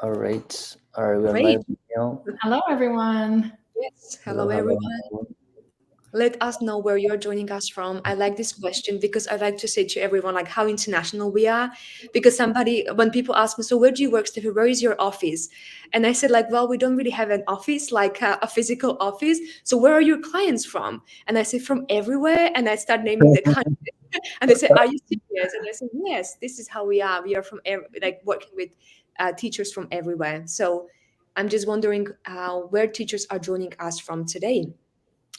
All right. Are we on Great. live now? Hello, everyone. Yes. Hello, Hello, hello, everyone. hello. Let us know where you're joining us from. I like this question because I like to say to everyone like how international we are. Because when people ask me, so where do you work, Steffi? Where is your office? And I said like, well, we don't really have an office, like a physical office. So where are your clients from? And I say from everywhere. And I start naming the country. And they say, are you serious? And I say, yes, this is how we are. We are from like working with teachers from everywhere. So I'm just wondering where teachers are joining us from today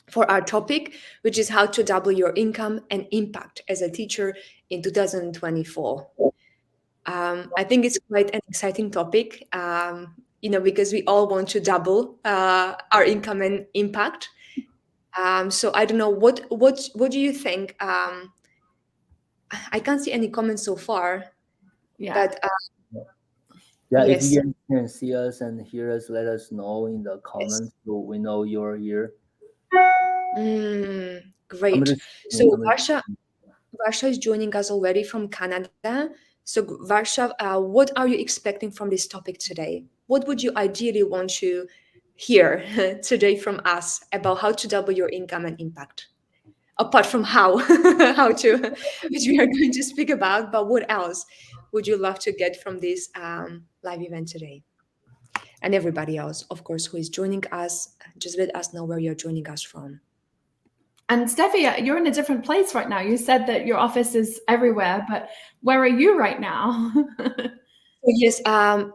for our topic, which is how to double your income and impact as a teacher in 2024. I think it's quite an exciting topic, because we all want to double our income and impact. So I don't know what do you think? I can't see any comments so far, Yeah. but Yeah, if yes, you can see us and hear us, let us know in the yes. comments so we know you're here. I'm Great. just So I'm just Varsha is joining us already from Canada. So, Varsha, what are you expecting from this topic today? What would you ideally want to hear today from us about how to double your income and impact? Apart from how, how to, which we are going to speak about, but what else would you love to get from this live event today? And everybody else, of course, who is joining us, just let us know where you're joining us from. And Steffi, you're in a different place right now. You said that your office is everywhere, but where are you right now? Yes,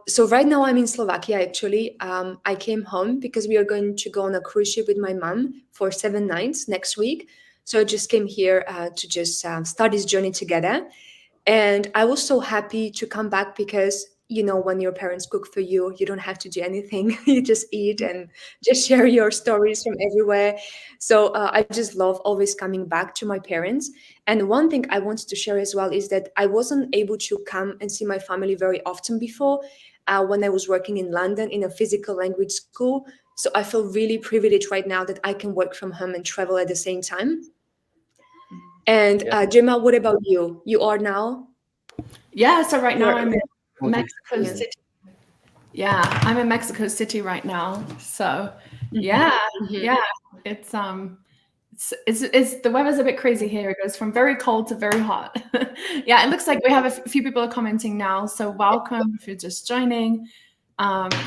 so right now I'm in Slovakia actually. I came home because we are going to go on a cruise ship with my mom for 7 nights next week. So I just came here to just start this journey together. And I was so happy to come back because, when your parents cook for you, you don't have to do anything. You just eat and just share your stories from everywhere. So I just love always coming back to my parents. And one thing I wanted to share as well is that I wasn't able to come and see my family very often before when I was working in London in a physical language school. So I feel really privileged right now that I can work from home and travel at the same time. And yeah. Gemma, what about you? You are now? Yeah, so right now You're I'm in Remote Mexico yeah. experience. City. Yeah, I'm in Mexico City right now. So, Mhm, yeah, mhm. yeah, it's it's the weather's a bit crazy here. It goes from very cold to very hot. Yeah, it looks like we have a few people are commenting now. So welcome if you're just joining.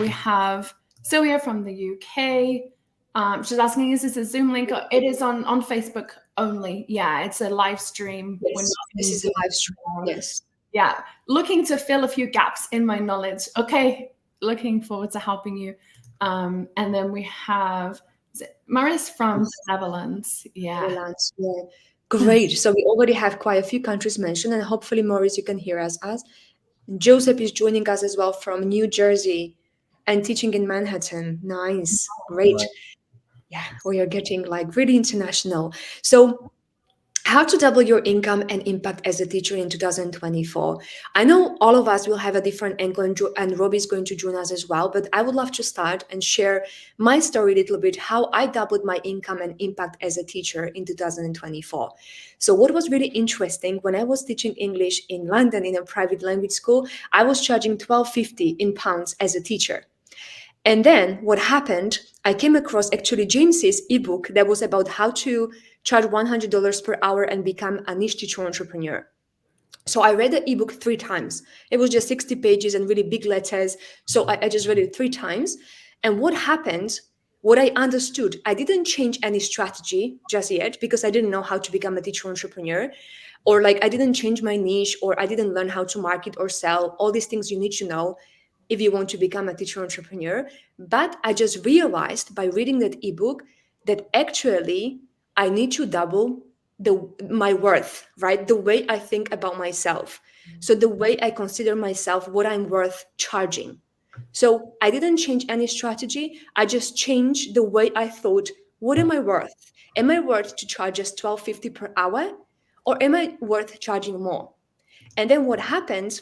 We have Sylvia from the UK. She's asking, is this a Zoom link? It is on Facebook only. Yeah, it's a live stream. We're not Yes, this in is a Zoom. live stream. Yes. Yeah, looking to fill a few gaps in my knowledge. Okay, looking forward to helping you. And then we have is it Maris from the Netherlands. Yeah. Netherlands. Yeah. Great. So we already have quite a few countries mentioned, and hopefully, Maurice, you can hear us. Joseph is joining us as well from New Jersey and teaching in Manhattan. Nice. Great. Right. Yeah, we are getting like really international. So how to double your income and impact as a teacher in 2024. I know all of us will have a different angle, and Robbie is going to join us as well, but I would love to start and share my story a little bit, how I doubled my income and impact as a teacher in 2024. So what was really interesting, when I was teaching English in London in a private language school, I was charging 12.50 in pounds as a teacher. And then what happened, I came across actually James's ebook that was about how to charge $100 per hour and become a niche teacher entrepreneur. So I read the ebook 3 times. It was just 60 pages and really big letters. So I just read it 3 times. And what happened, what I understood, I didn't change any strategy just yet because I didn't know how to become a teacher entrepreneur. Or like I didn't change my niche, or I didn't learn how to market or sell, all these things you need to know if you want to become a teacher entrepreneur. But I just realized by reading that ebook that actually I need to double my worth, right? The way I think about myself. So the way I consider myself, what I'm worth charging. So I didn't change any strategy. I just changed the way I thought, what am I worth? Am I worth to charge just 12.50 per hour? Or am I worth charging more? And then what happened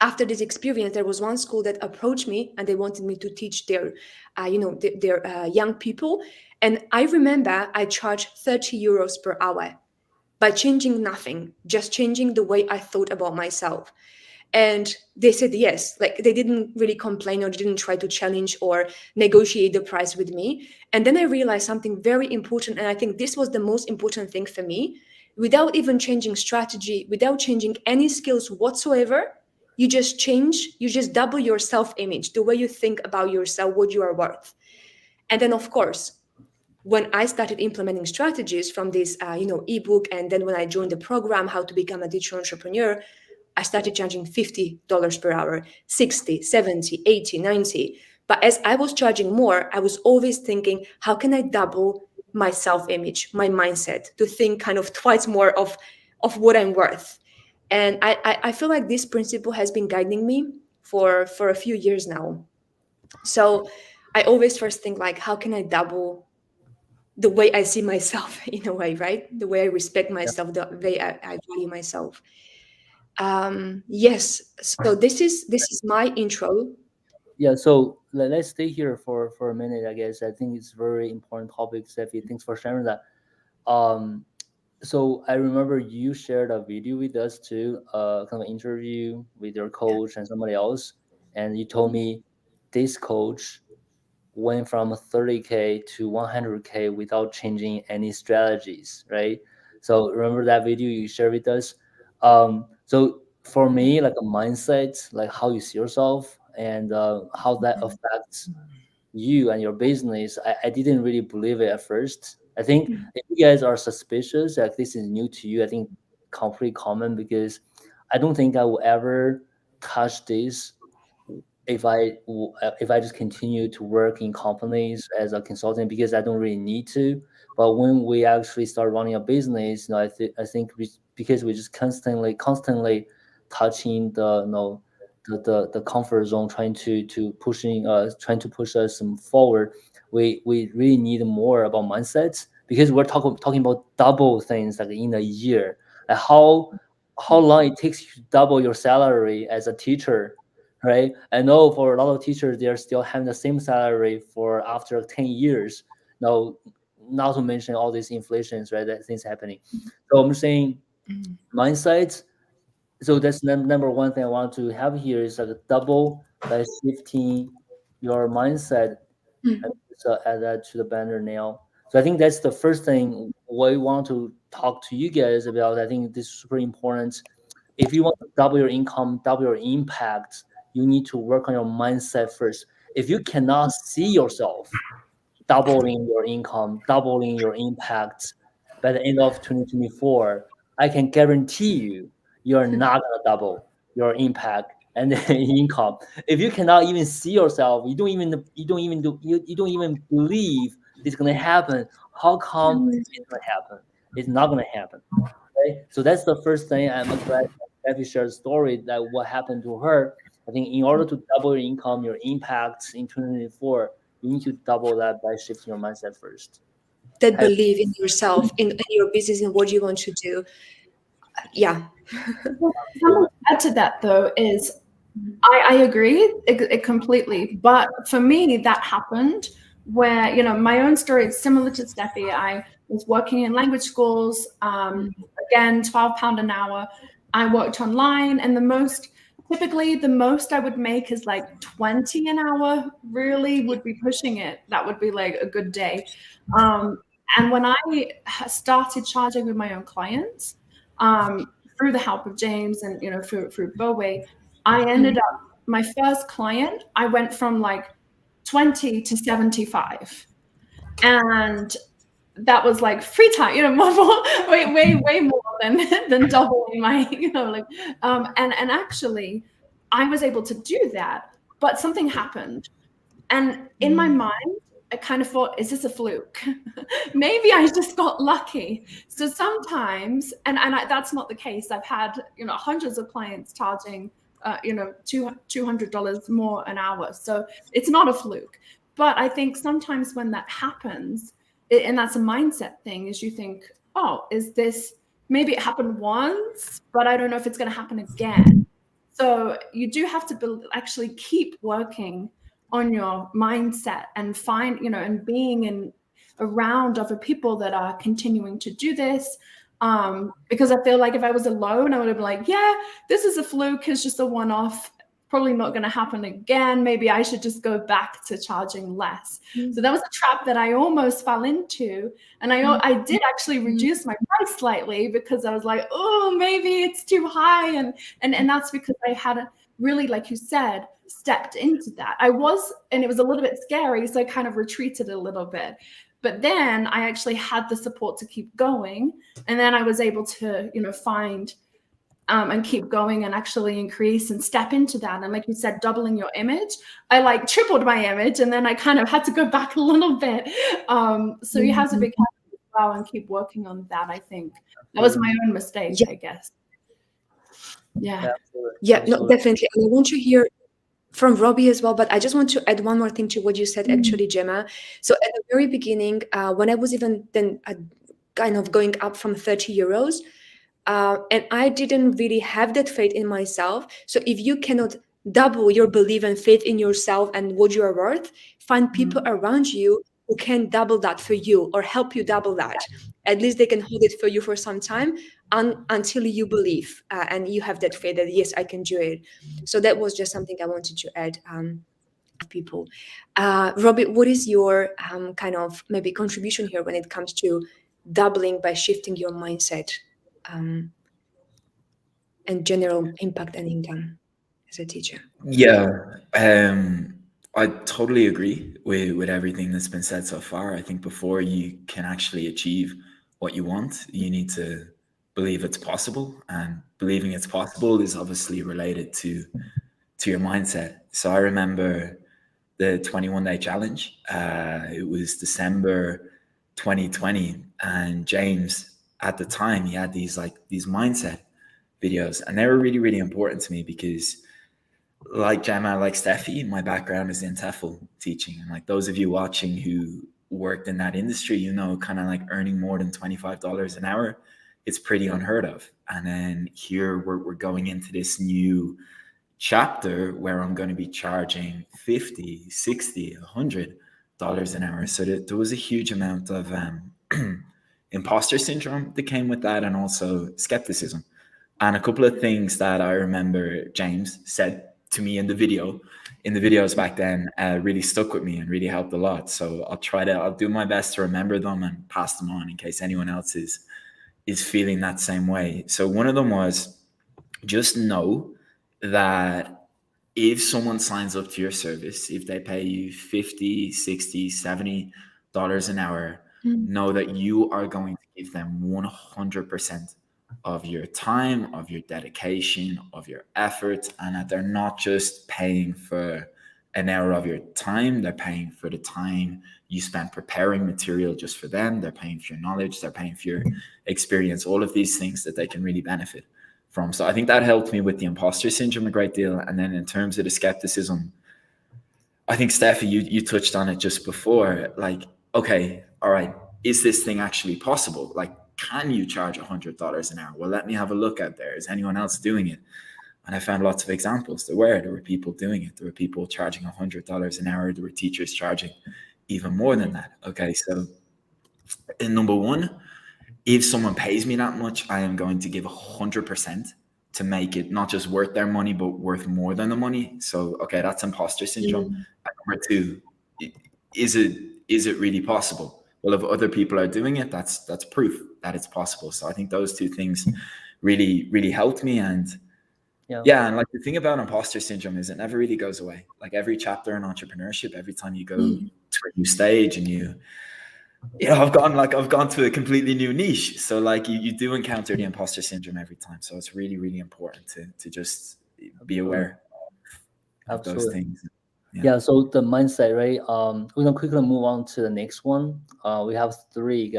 after this experience, there was one school that approached me and they wanted me to teach their young people. And I remember I charged 30 euros per hour by changing nothing, just changing the way I thought about myself. And they said yes. Like, they didn't really complain or didn't try to challenge or negotiate the price with me. And then I realized something very important, and I think this was the most important thing for me. Without even changing strategy, without changing any skills whatsoever, you just double your self-image, the way you think about yourself, what you are worth. And then, of course, when I started implementing strategies from this, ebook, and then when I joined the program, How to Become a Digital Entrepreneur, I started charging $50 per hour, 60, 70, 80, 90. But as I was charging more, I was always thinking, how can I double my self-image, my mindset, to think kind of twice more of what I'm worth. And I feel like this principle has been guiding me for a few years now. So I always first think like, how can I double the way I see myself in a way, right? The way I respect Yeah. myself, the way I value myself. Yes. So this is my intro. Yeah, so let's stay here for a minute. I guess I think it's very important topic, Steffi. Thanks for sharing that. Um, so I remember you shared a video with us too, kind of interview with your Yeah. coach and somebody else, and you told me this coach went from 30K to 100K without changing any strategies, right? So remember that video you shared with us. So for me, like a mindset, like how you see yourself and how that affects you and your business, I didn't really believe it at first. I think if you guys are suspicious, like this is new to you, I think pretty common because I don't think I will ever touch this if I just continue to work in companies as a consultant because I don't really need to. But when we actually start running a business, I think because we just constantly touching the the comfort zone, trying to push us forward. We really need more about mindsets because we're talking about double things like in a year. Like how long it takes you to double your salary as a teacher, right? I know for a lot of teachers, they're still having the same salary for after 10 years. Now, not to mention all these inflations, right? That things happening. So I'm saying mindset. So that's number one thing I want to have here is like a double by shifting your mindset. Mm. So add that to the banner now. So I think that's the first thing we want to talk to you guys about. I think this is super important. If you want to double your income, double your impact, you need to work on your mindset first. If you cannot see yourself doubling your income, doubling your impact by the end of 2024, I can guarantee you are not gonna double your impact and income. If you cannot even see yourself, you don't even believe it's gonna happen. How come it's gonna happen? It's not gonna happen. Okay? So that's the first thing. I'm glad Effie shared a story that what happened to her. I think in order to double your income, your impact in 2024, you need to double that by shifting your mindset first. That Have- believe in yourself, in your business, in what you want to do. Yeah. Well, something to add to that though is I agree it completely. But for me, that happened where, my own story is similar to Steffi. I was working in language schools, again, £12 an hour. I worked online, and typically the most I would make is like 20 an hour, really would be pushing it. That would be like a good day. And when I started charging with my own clients, through the help of James and, through Boway, I ended up, my first client, I went from like 20 to 75. And that was like free time, way more than doubling my, and actually I was able to do that, but something happened. And in my mind, I kind of thought, is this a fluke? Maybe I just got lucky. So sometimes, that's not the case. I've had, hundreds of clients charging, $200 more an hour. So it's not a fluke. But I think sometimes when that happens, and that's a mindset thing, is you think, oh, maybe it happened once, but I don't know if it's going to happen again. So you do have to actually keep working on your mindset and find, and being in around other people that are continuing to do this. Because I feel like if I was alone, I would have been like, yeah, this is a fluke, it's just a one-off, probably not going to happen again. Maybe I should just go back to charging less. So that was a trap that I almost fell into. And I did actually reduce my price slightly because I was like, oh, maybe it's too high. And that's because I hadn't really, like you said, stepped into that. And it was a little bit scary. So I kind of retreated a little bit. But then I actually had the support to keep going. And then I was able to, find and keep going and actually increase and step into that. And like you said, doubling your image, I like tripled my image, and then I kind of had to go back a little bit. So you have to be careful as well and keep working on that. I think that was my own mistake, I guess. Yeah. No, definitely. And I want to hear from Robbie as well, but I just want to add one more thing to what you said, actually, Gemma. So at the very beginning, when I was even then kind of going up from 30 euros, and I didn't really have that faith in myself. So if you cannot double your belief and faith in yourself and what you are worth, find people around you who can double that for you or help you double that. At least they can hold it for you for some time until you believe and you have that faith that, yes, I can do it. So that was just something I wanted to add. People. Robbie, what is your kind of maybe contribution here when it comes to doubling by shifting your mindset and general impact and income as a teacher? Yeah, I totally agree with everything that's been said so far. I think before you can actually achieve what you want, you need to believe it's possible, and believing it's possible is obviously related to your mindset. So I remember the 21-day challenge. It was December 2020, and James at the time, he had these mindset videos, and they were really, really important to me because, like Gemma, like Steffi, my background is in TEFL teaching, and like those of you watching who worked in that industry, kind of like earning more than $25 an hour, it's pretty unheard of. And then here we're going into this new chapter where I'm going to be charging $50, $60, $100 an hour. So there was a huge amount of imposter syndrome that came with that, and also skepticism. And a couple of things that I remember James said to me in the videos back then really stuck with me and really helped a lot. So I'll do my best to remember them and pass them on in case anyone else is feeling that same way. So one of them was, just know that if someone signs up to your service, if they pay you $50, $60, $70 an hour, know that you are going to give them 100% of your time, of your dedication, of your effort, and that they're not just paying for an hour of your time, they're paying for the time you spent preparing material just for them, they're paying for your knowledge, they're paying for your experience, all of these things that they can really benefit from. So I think that helped me with the imposter syndrome a great deal. And then in terms of the skepticism, I think, Steffi, you touched on it just before, like, okay, all right, is this thing actually possible? Like, can you charge $100 an hour? Well, let me have a look out there. Is anyone else doing it? And I found lots of examples. There were people doing it. There were people charging $100 an hour. There were teachers charging even more than that. Okay, so in number one, if someone pays me that much, I am going to give 100% to make it not just worth their money, but worth more than the money. So, okay, that's imposter syndrome. And number two, is it really possible? Well, if other people are doing it, that's proof that it's possible. So I think those two things really, really helped me. And and like the thing about imposter syndrome is it never really goes away. Like every chapter in entrepreneurship, every time you go to a new stage and I've gone to a completely new niche. So like you do encounter the imposter syndrome every time. So it's really, really important to just be aware of those things. Yeah, so the mindset, right? We're gonna quickly move on to the next one. We have three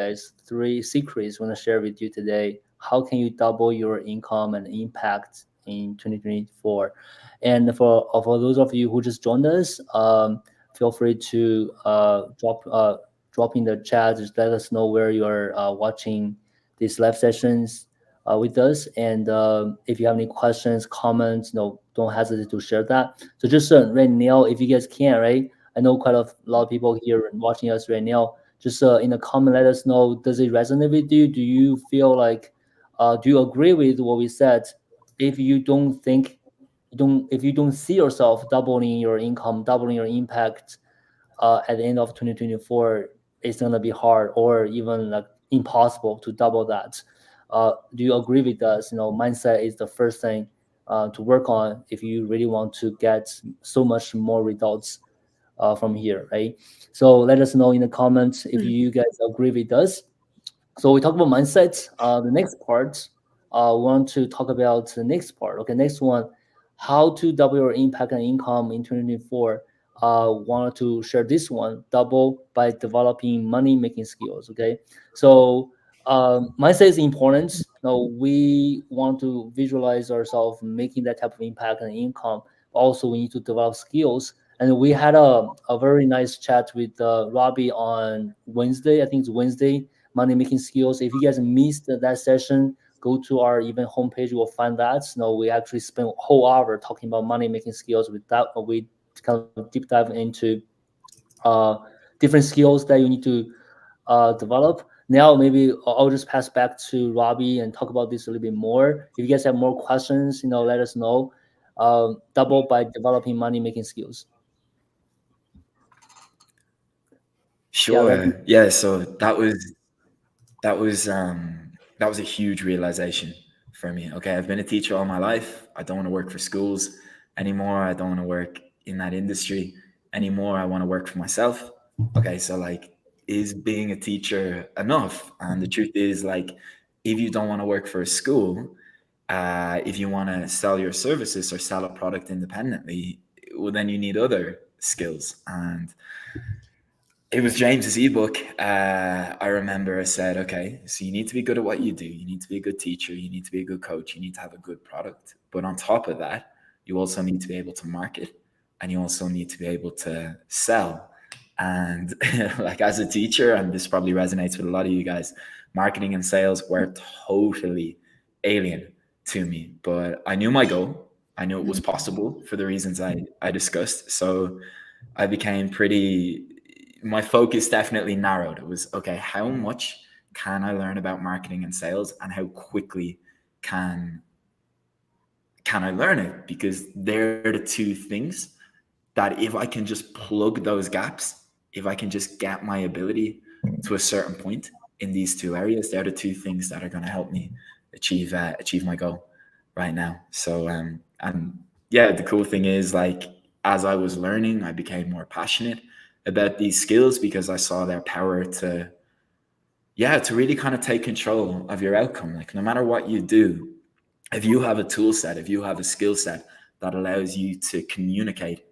secrets we're gonna share with you today. How can you double your income and impact in 2024? And for those of you who just joined us, feel free to drop in the chat. Just let us know where you're watching these live sessions with us. And if you have any questions, comments, don't hesitate to share that. So just right now, if you guys can, right? I know quite a lot of people here watching us right now. Just in the comment, let us know, does it resonate with you? Do you feel like Do you agree with what we said? If you don't think, if you don't see yourself doubling your income, doubling your impact at the end of 2024, it's gonna be hard or even like impossible to double that. Do you agree with us? Mindset is the first thing to work on if you really want to get so much more results from here, right? So let us know in the comments if you guys agree with us. So we talk about mindset. The next part, we want to talk about the next part. Okay, next one, how to double your impact and income in 2024. Want to share this one, double by developing money making skills. Okay, so mindset is important. We want to visualize ourselves making that type of impact and income. Also, we need to develop skills. And we had a very nice chat with Robbie on Wednesday. I think it's Wednesday, money making skills. If you guys missed that session, go to our event homepage. You will find that. We actually spent a whole hour talking about money making skills. With that, we kind of deep dive into uh, different skills that you need to develop. Now, maybe I'll just pass back to Robbie and talk about this a little bit more. If you guys have more questions, let us know. Double by developing money making skills. Yeah, Robbie. Sure. Yeah. So that was that was a huge realization for me. Okay, I've been a teacher all my life. I don't want to work for schools anymore. I don't want to work in that industry anymore. I want to work for myself. Okay, so like, is being a teacher enough? And the truth is, like, if you don't want to work for a school, if you want to sell your services or sell a product independently, well, then you need other skills. And it was James's ebook. I remember I said, okay, so you need to be good at what you do. You need to be a good teacher. You need to be a good coach. You need to have a good product. But on top of that, you also need to be able to market, and you also need to be able to sell. And like, as a teacher, and this probably resonates with a lot of you guys, marketing and sales were totally alien to me. But I knew my goal. I knew it was possible for the reasons I discussed. So I became my focus definitely narrowed. It was, okay, how much can I learn about marketing and sales, and how quickly can I learn it? Because they're the two things that, if I can just plug those gaps, if I can just get my ability to a certain point in these two areas, they're the two things that are going to help me achieve my goal right now. So and yeah, the cool thing is, like, as I was learning, I became more passionate about these skills, because I saw their power to really kind of take control of your outcome. Like, no matter what you do, if you have a tool set, if you have a skill set that allows you to communicate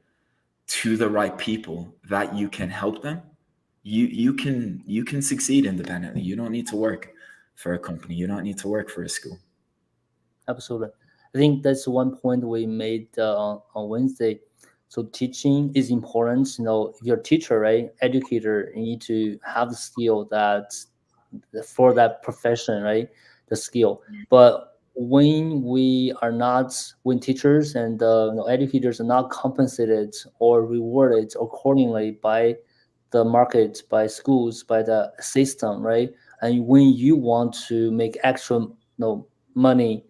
to the right people, that you can help them, you can succeed independently. You don't need to work for a company. You don't need to work for a school. Absolutely. I think that's one point we made on Wednesday. So teaching is important. If you're a teacher, right, educator, you need to have the skill that for that profession, right, the skill. But when teachers and educators are not compensated or rewarded accordingly by the market, by schools, by the system, right, and when you want to make extra money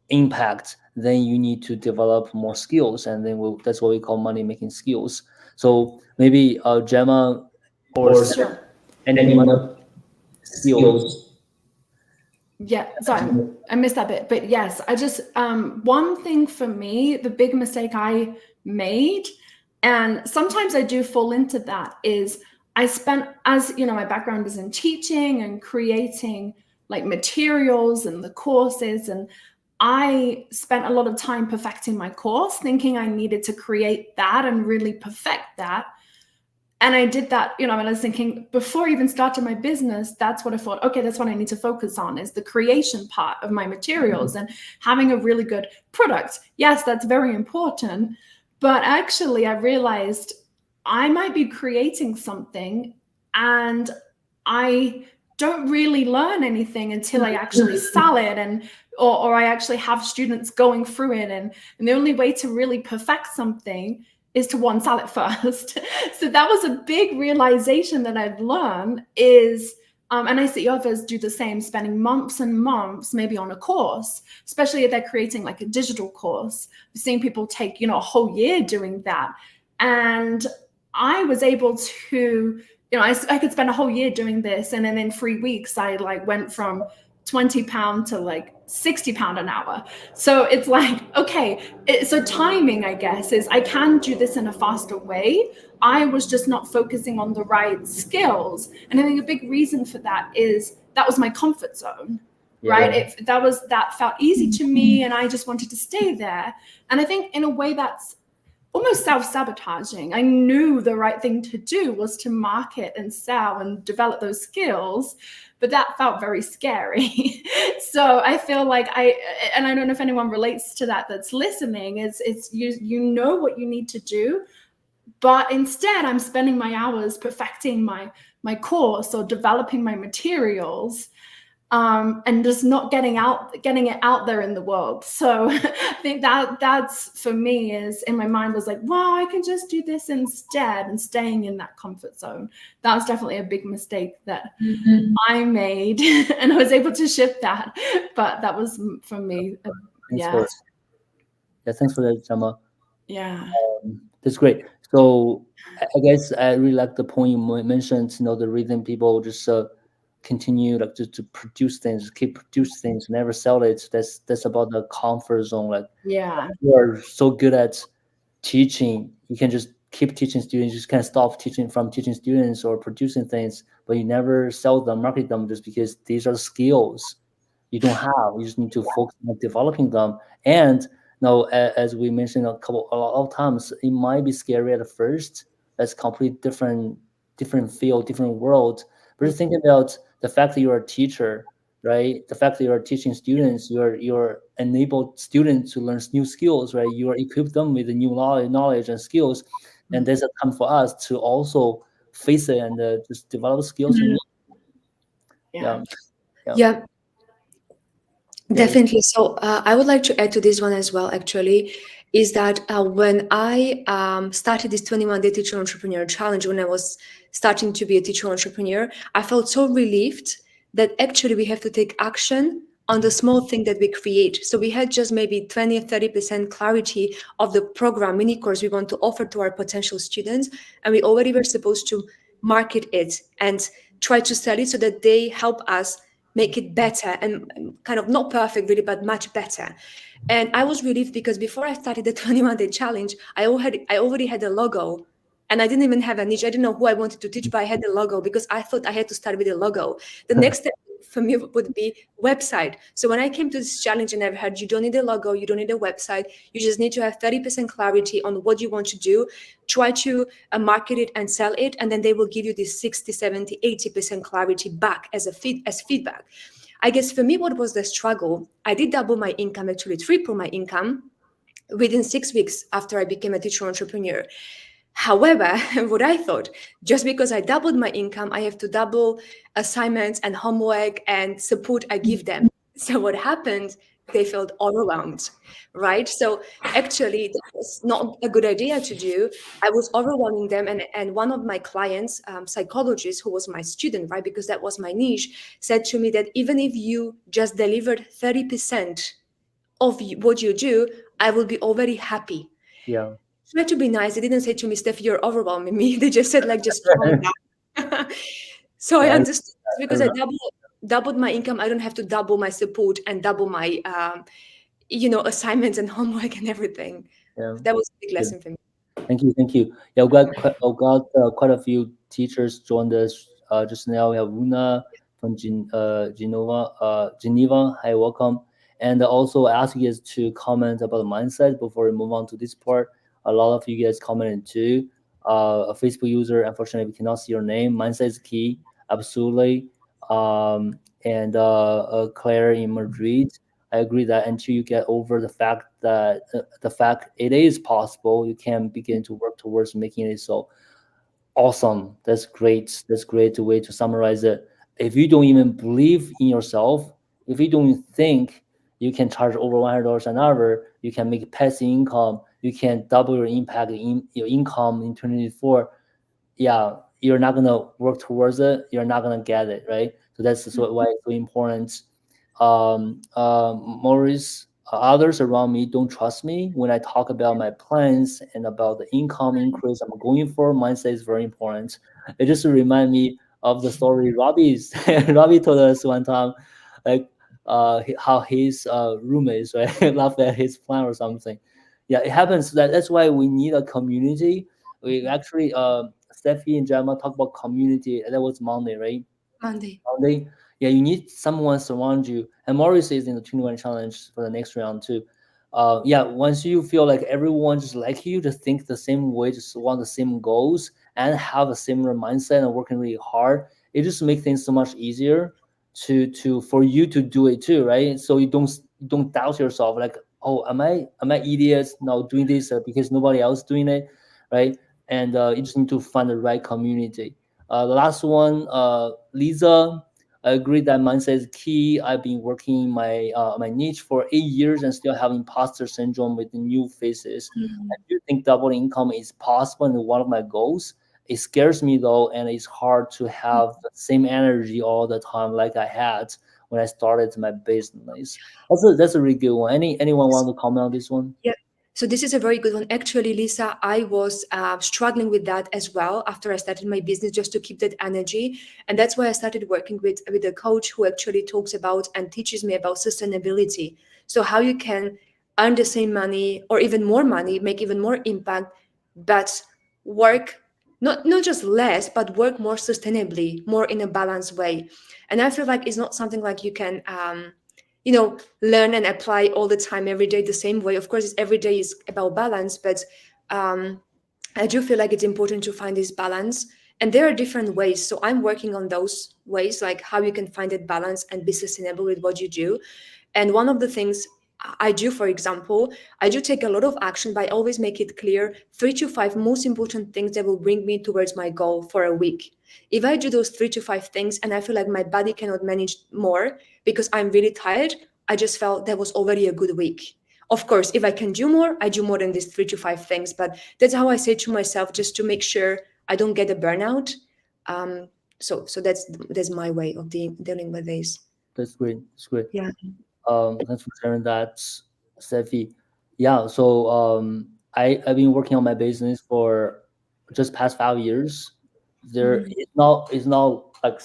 impact, then you need to develop more skills, and then that's what we call money making skills. So maybe Gemma or Sam, Sure. any money skills. Yeah, sorry, I missed that bit. But yes, I just, one thing for me, the big mistake I made, and sometimes I do fall into that, is I spent, as you know, my background is in teaching and creating like materials and the courses, and I spent a lot of time perfecting my course, thinking I needed to create that and really perfect that. And I did that, and I was thinking, before I even started my business, that's what I thought, okay, that's what I need to focus on, is the creation part of my materials and having a really good product. Yes, that's very important. But actually, I realized I might be creating something and I don't really learn anything until I actually sell it, and or I actually have students going through it. And the only way to really perfect something is to sell it first. So that was a big realization that I've learned, is And I see others do the same, spending months and months maybe on a course, especially if they're creating like a digital course. I've seen people take, a whole year doing that. And I was able to, I could spend a whole year doing this. And then in 3 weeks, I like went from £20 to like £60 an hour. So it's like, okay, so timing, I guess, is I can do this in a faster way. I was just not focusing on the right skills. And I think a big reason for that is that was my comfort zone, right? That felt easy to me, and I just wanted to stay there. And I think in a way that's almost self-sabotaging. I knew the right thing to do was to market and sell and develop those skills, but that felt very scary. So I feel like and I don't know if anyone relates to that that's listening, it's you know what you need to do, but instead I'm spending my hours perfecting my course or developing my materials, and just not getting it out there in the world. So I think that's for me, is in my mind was like, wow, I can just do this instead, and staying in that comfort zone. That was definitely a big mistake that I made, and I was able to shift that. But that was for me. Thanks for that, Gemma. Yeah. That's great. So I guess I really like the point you mentioned, the reason people just continue like to produce things, keep producing things, never sell it. That's about the comfort zone. Like, Yeah. you are so good at teaching, you can just keep teaching students, you just can't stop teaching students or producing things, but you never sell them, market them, just because these are skills you don't have. You just need to focus on developing them. And now, as we mentioned a lot of times, it might be scary at first. That's completely different field, different world. But just think about the fact that you're a teacher, right? The fact that you're teaching students, you're enabled students to learn new skills, right? You are equipped them with the new knowledge and skills, and there's a time for us to also face it and just develop skills. Yeah. Definitely. So I would like to add to this one as well, actually, is that when I started this 21-day teacher entrepreneur challenge, when I was starting to be a teacher entrepreneur, I felt so relieved that actually we have to take action on the small thing that we create. So we had just maybe 20 or 30% clarity of the program, mini course we want to offer to our potential students. And we already were supposed to market it and try to sell it so that they help us make it better, and kind of not perfect really, but much better. And I was relieved because before I started the 21-day challenge, I already had a logo, and I didn't even have a niche. I didn't know who I wanted to teach, but I had a logo because I thought I had to start with a logo. The next step for me would be website. So when I came to this challenge and I've heard you don't need a logo, you don't need a website, you just need to have 30% clarity on what you want to do, try to market it and sell it, and then they will give you this 60, 70, 80% clarity back as feedback. I guess for me, what was the struggle? I did double my income, actually triple my income within 6 weeks after I became a teacher entrepreneur. However, what I thought, just because I doubled my income, I have to double assignments and homework and support I give them. So what happened? They felt overwhelmed, right? So actually, that was not a good idea to do. I was overwhelming them. And one of my clients, psychologist, who was my student, right, because that was my niche, said to me that even if you just delivered 30% of what you do, I will be already happy. Yeah. Try to be nice. They didn't say to me, Steph, you're overwhelming me. They just said, like, just calm down. So I understood, because I doubled my income. I don't have to double my support and double my, assignments and homework and everything. Yeah. That was a big lesson for me. Thank you. Yeah, we got quite a few teachers joined us just now. We have Una from Geneva. Hi, welcome. And also ask you guys to comment about the mindset before we move on to this part. A lot of you guys commented too. A Facebook user, unfortunately, we cannot see your name. Mindset is key, absolutely. And Claire in Madrid. I agree that until you get over the fact that it is possible, you can begin to work towards making it so. Awesome. That's great. That's great way to summarize it. If you don't even believe in yourself, if you don't think you can charge over $100 an hour, you can make passive income, you can double your impact in your income in 2024, yeah, you're not gonna work towards it. You're not gonna get it, right? So that's why it's so important. Maurice, others around me don't trust me when I talk about my plans and about the income increase I'm going for. Mindset is very important. It just remind me of the story Robbie's Robbie told us one time, like how his roommates right laughed at his plan or something. Yeah, it happens. That's why we need a community. We actually Steffi and Gemma talk about community. That was Monday, right? Monday. They, yeah, you need someone surround you. And Maurice is in the 21 challenge for the next round too. Yeah, once you feel like everyone just like you, just think the same way, just want the same goals and have a similar mindset and working really hard, it just makes things so much easier to for you to do it too, right? So you don't doubt yourself like, oh, am I idiots now doing this because nobody else doing it, right? And you just need to find the right community. The last one, Lisa, I agree that mindset is key. I've been working my niche for 8 years and still have imposter syndrome with the new faces. I do think double income is possible and one of my goals. It scares me though, and it's hard to have the same energy all the time like I had when I started my business. That's a really good one. Anyone want to comment on this one? Yeah. So this is a very good one. Actually, Lisa, I was struggling with that as well after I started my business, just to keep that energy, and that's why I started working with a coach who actually talks about and teaches me about sustainability. So how you can earn the same money or even more money, make even more impact, but work not just less, but work more sustainably, more in a balanced way. And I feel like it's not something like you can learn and apply all the time every day the same way. Of course, every day is about balance, but um, I do feel like it's important to find this balance, and there are different ways. So I'm working on those ways, like how you can find that balance and be sustainable with what you do. And one of the things I do, for example, I do take a lot of action, but I always make it clear 3 to 5 most important things that will bring me towards my goal for a week. If I do those 3 to 5 things and I feel like my body cannot manage more because I'm really tired, I just felt that was already a good week. Of course, if I can do more, I do more than these 3 to 5 things. But that's how I say to myself, just to make sure I don't get a burnout. So that's my way of dealing with this. That's great. That's great. Yeah. Thanks for sharing that, Steffi. Yeah, so I've been working on my business for just past 5 years. There, it's not like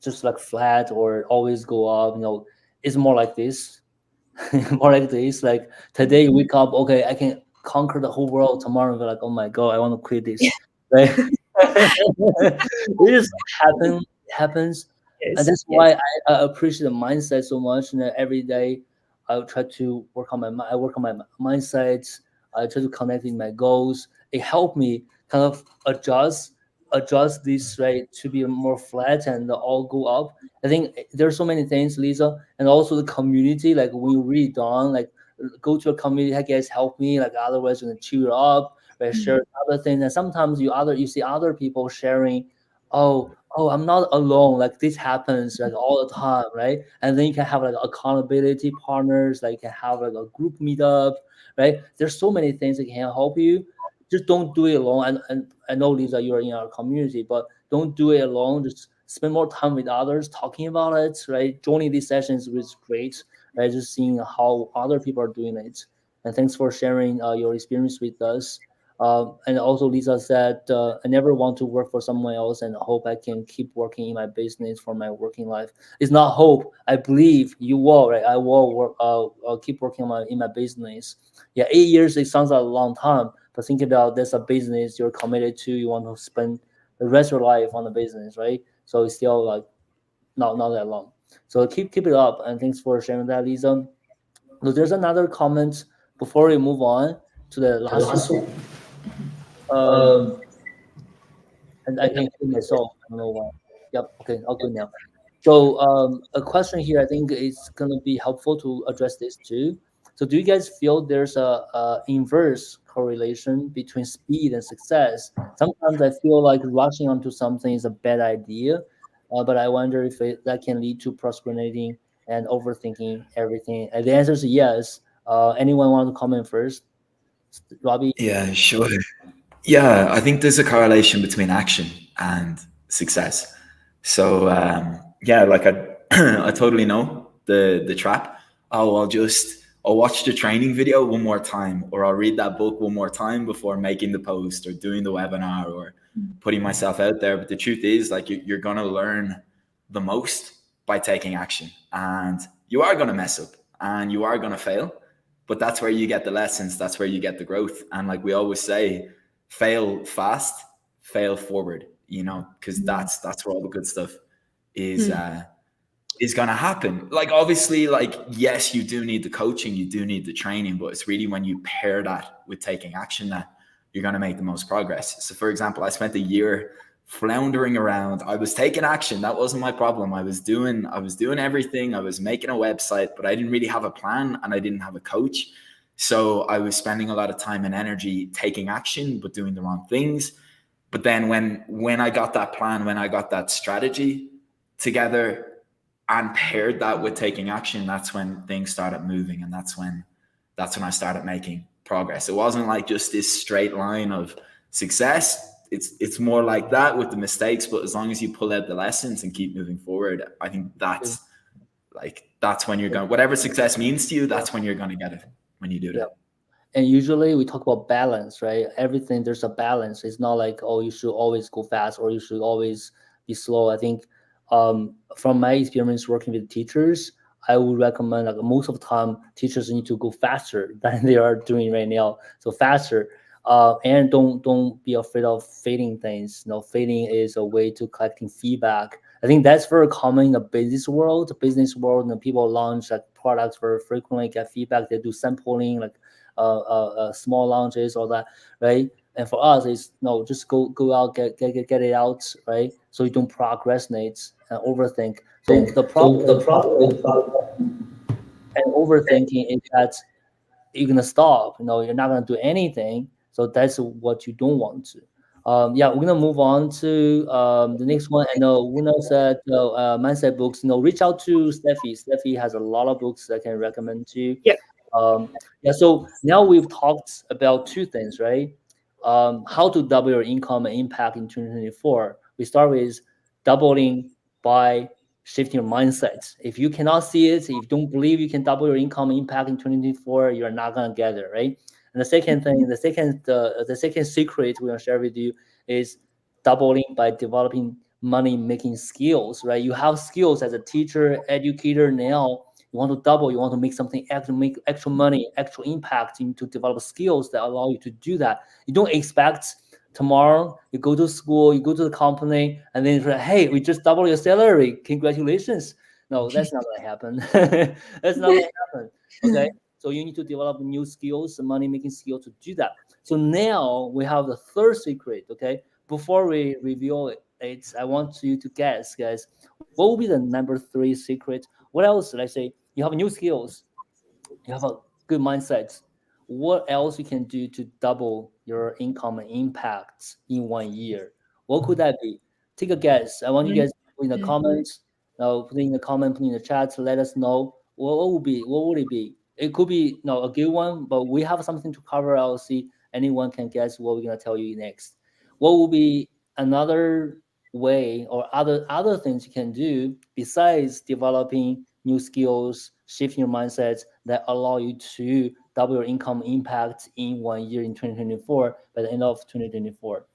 just like flat or always go up. It's more like this, more like this. Like today, you wake up, okay, I can conquer the whole world. Tomorrow, be like, oh my god, I want to quit this. Right? It just happens, and Yes. that's Yes. why I appreciate the mindset so much. And every day I try to work on I work on my mindset. I try to connect with my goals. It helped me kind of adjust this right to be more flat and all go up. I think there's so many things, Lisa, and also the community. Like when you read on, like go to a community, hey guys, help me. Like otherwise, gonna cheer you up. Right, share other things, and sometimes you see other people sharing. Oh, I'm not alone. Like this happens like all the time, right? And then you can have like accountability partners, like you can have like a group meetup, right? There's so many things that can help you. Just don't do it alone. And I know, Lisa, you're in our community, but don't do it alone. Just spend more time with others talking about it, right? Joining these sessions was great, right? Just seeing how other people are doing it. And thanks for sharing your experience with us. And also, Lisa said, I never want to work for someone else and hope I can keep working in my business for my working life. It's not hope. I believe you will, right? I will work, keep working in my business. Yeah, 8 years, it sounds like a long time, but think about there's a business you're committed to. You want to spend the rest of your life on the business, right? So it's still like not that long. So keep it up. And thanks for sharing that, Lisa. So there's another comment before we move on to the last one. Um, and I can hear myself. I don't know why. Yep. Okay, I'll go now. So a question here, I think it's gonna be helpful to address this too. So do you guys feel there's a inverse correlation between speed and success? Sometimes I feel like rushing onto something is a bad idea, but I wonder if that can lead to procrastinating and overthinking everything. And the answer is yes. Anyone want to comment first? Robbie? Yeah, sure. Yeah, I think there's a correlation between action and success. So yeah, like I I totally know the trap. Oh, I'll watch the training video one more time, or I'll read that book one more time before making the post or doing the webinar or putting myself out there. But the truth is, like, you're gonna learn the most by taking action, and you are gonna mess up and you are gonna fail, but that's where you get the lessons. That's where you get the growth. And like we always say, fail fast, fail forward. You know, because that's where all the good stuff is Hmm. uh is going to happen. Like, obviously, like, yes, you do need the coaching, you do need the training, but it's really when you pair that with taking action that you're going to make the most progress. So for example, I spent a year floundering around. I was taking action, that wasn't my problem. I was doing everything. I was making a website, but I didn't really have a plan and I didn't have a coach. So I was spending a lot of time and energy taking action but doing the wrong things. But then when I got that plan, when I got that strategy together and paired that with taking action, that's when things started moving, and that's when I started making progress. It wasn't like just this straight line of success. It's more like that with the mistakes, but as long as you pull out the lessons and keep moving forward, I think that's when you're going, whatever success means to you, that's when you're going to get it, when you do Yeah. that. And usually we talk about balance, right? Everything there's a balance. It's not like, oh, you should always go fast or you should always be slow. I think from my experience working with teachers, I would recommend, like, most of the time teachers need to go faster than they are doing right now. So faster. And don't be afraid of failing things. Failing is a way to collecting feedback. I think that's very common in the business world. The business world, and people launch like products very frequently, get feedback. They do sampling, like small launches, all that, right? And for us, it's no, just go out, get it out, right? So you don't procrastinate and overthink. So the problem with and overthinking is that you're gonna stop. You're not gonna do anything. So that's what you don't want to. Yeah, we're gonna move on to the next one. I know Una said mindset books. Reach out to Steffi. Steffi has a lot of books I can recommend to you. Yep. Yeah, so now we've talked about two things, right? How to double your income and impact in 2024. We start with doubling by shifting your mindset. If you cannot see it, if you don't believe you can double your income and impact in 2024, you're not gonna get it, right? And the second thing, the second secret we're gonna share with you is doubling by developing money making skills, right? You have skills as a teacher, educator now. You want to double, you want to make something actual, make actual money, actual impact. You need to develop skills that allow you to do that. You don't expect tomorrow you go to school, you go to the company, and then it's like, hey, we just double your salary. Congratulations. No, that's not gonna happen. That's not gonna happen. Okay. So you need to develop new skills, money making skills to do that. So now we have the third secret. Okay. Before we reveal it, I want you to guess, guys, what will be the number three secret? What else? Let's say you have new skills, you have a good mindset. What else you can do to double your income and impact in 1 year? What could that be? Take a guess. I want you guys to put in the comments. Now, put in the comment, put in the chat to let us know what would it be. It could be a good one, but we have something to cover. I'll see anyone can guess what we're gonna tell you next. What will be another way or other things you can do besides developing new skills, shifting your mindset that allow you to double your income impact in 1 year in 2024 by the end of 2024.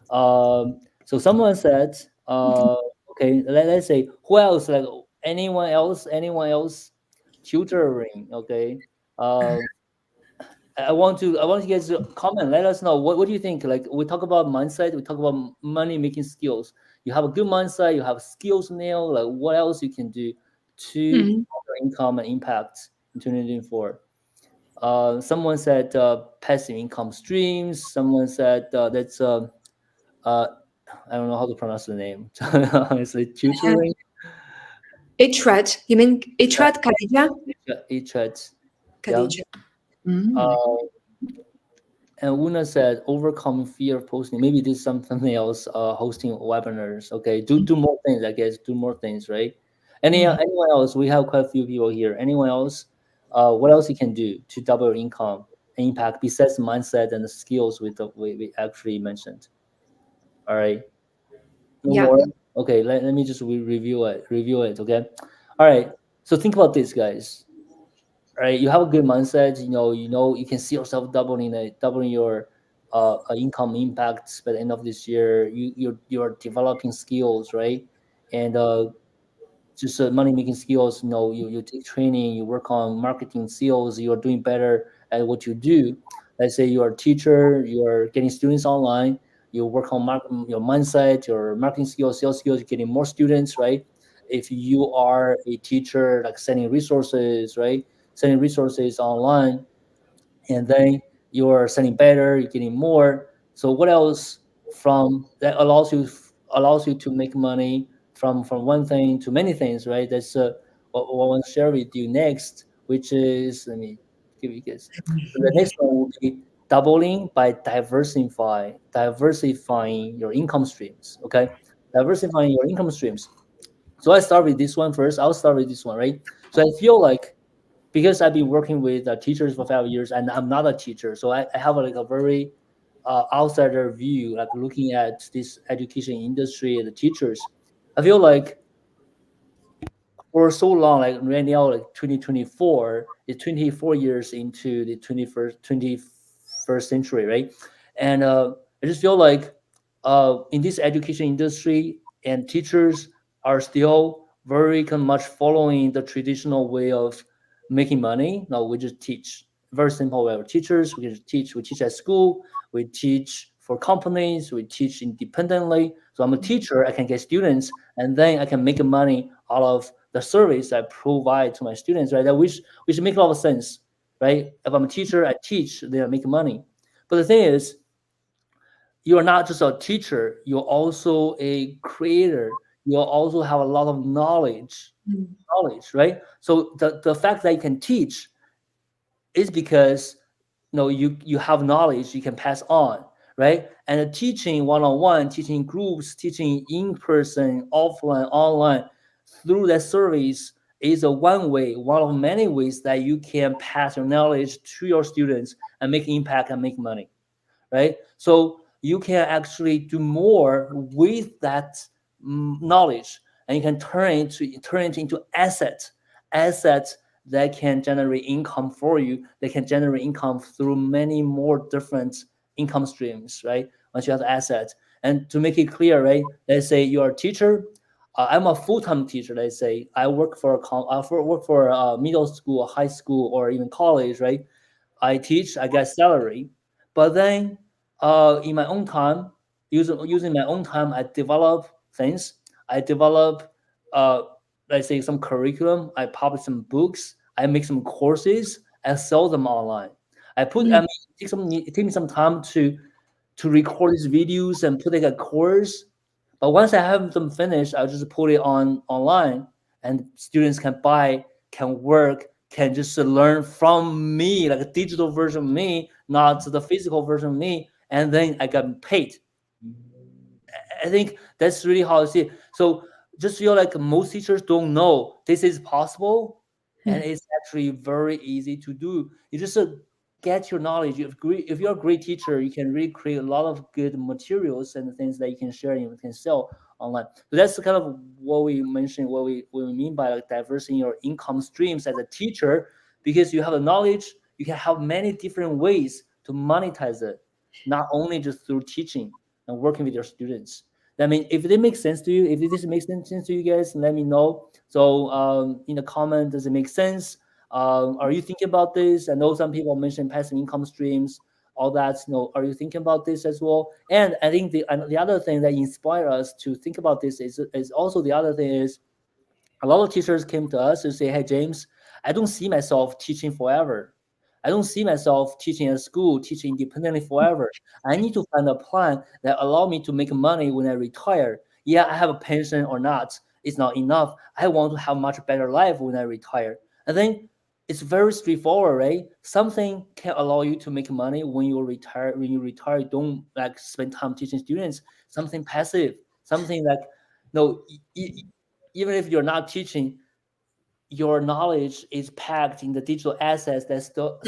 So someone said, okay, let's say who else? Like anyone else tutoring? Okay. Uh, I want you guys to comment. Let us know what do you think. Like we talk about mindset, we talk about money making skills. You have a good mindset, you have skills now. Like what else you can do to Mhm. income and impact in 2024? Someone said passive income streams. Someone said that's uh, I don't know how to pronounce the name. Honestly, tutoring. Itrat. You mean Itrat Khadija? Each chat. Yeah. Khadija. Uh, Mm. and Una said overcoming fear of posting. Maybe this is something else. Hosting webinars. Okay. Do more things. I guess do more things. Right. Anyone else? We have quite a few people here. Anyone else? What else you can do to double your income and impact besides mindset and the skills we actually mentioned? All right. No Yeah. more. Okay, let me just review it. Review it. Okay. All right. So think about this, guys. Right, you have a good mindset. You can see yourself doubling your income impacts by the end of this year. You're developing skills, right? And just money making skills. You take training, you work on marketing skills, you're doing better at what you do. Let's say you're a teacher, you're getting students online, you work on your mindset, your marketing skills, sales skills, you're getting more students, right? If you are a teacher, like sending resources, right? Sending resources online, and then you're selling better, you're getting more. So what else from that allows you to make money from one thing to many things, right? That's what I want to share with you next, which is, let me give you guys. So the next one will be doubling by diversifying your income streams. Okay, diversifying your income streams. So I start with this one first. I'll start with this one, right? So I feel like, because I've been working with teachers for 5 years, and I'm not a teacher, so I have like a very outsider view, like looking at this education industry and the teachers. I feel like for so long, like right now, like 2024 is 24 years into the 21st century, right? And I just feel like in this education industry, and teachers are still very much following the traditional way of making money. No, we just teach. Very simple way. Teachers, we just teach. We teach at school. We teach for companies. We teach independently. So I'm a teacher. I can get students, and then I can make money out of the service I provide to my students, right? That which make a lot of sense, right? If I'm a teacher, I teach, then I make money. But the thing is, you are not just a teacher, you're also a creator. You also have a lot of knowledge, right? So the fact that you can teach is because you have knowledge you can pass on, right? And the teaching one-on-one, teaching groups, teaching in person, offline, online, through that service is a one of many ways that you can pass your knowledge to your students and make impact and make money, right? So you can actually do more with that knowledge, and you can turn it into assets that can generate income for you. They can generate income through many more different income streams, right? Once you have the assets. And to make it clear, right? Let's say you're a teacher. I'm a full-time teacher. Let's say I work for a middle school, high school, or even college, right? I teach, I get salary, but then in my own time, using my own time, I develop things. I develop, uh, let's say, some curriculum. I publish some books. I make some courses. I sell them online. I mean, it takes me some time to record these videos and put like a course. But once I have them finished, I'll just put it on online, and students can buy, can work, can just learn from me, like a digital version of me, not the physical version of me, and then I get paid. I think that's really how I see it. So just feel like most teachers don't know this is possible, and it's actually very easy to do. You just get your knowledge. If you're a great teacher, you can really create a lot of good materials and things that you can share and you can sell online. So that's kind of what we mentioned, what we mean by like diversifying your income streams as a teacher, because you have the knowledge, you can have many different ways to monetize it, not only just through teaching and working with your students. I mean, if it makes sense to you, if this makes sense to you guys, let me know. So in the comment, does it make sense? Are you thinking about this? I know some people mentioned passive income streams, all that. Are you thinking about this as well? And I think the other thing that inspire us to think about this is also the other thing is a lot of teachers came to us to say, "Hey, James, I don't see myself teaching forever. I don't see myself teaching at school, teaching independently forever. I need to find a plan that allow me to make money when I retire. Yeah, I have a pension or not. It's not enough. I want to have much better life when I retire." I think it's very straightforward, right? Something can allow you to make money when you retire. When you retire, don't like spend time teaching students. Something passive, something like no. Even if you're not teaching, your knowledge is packed in the digital assets that still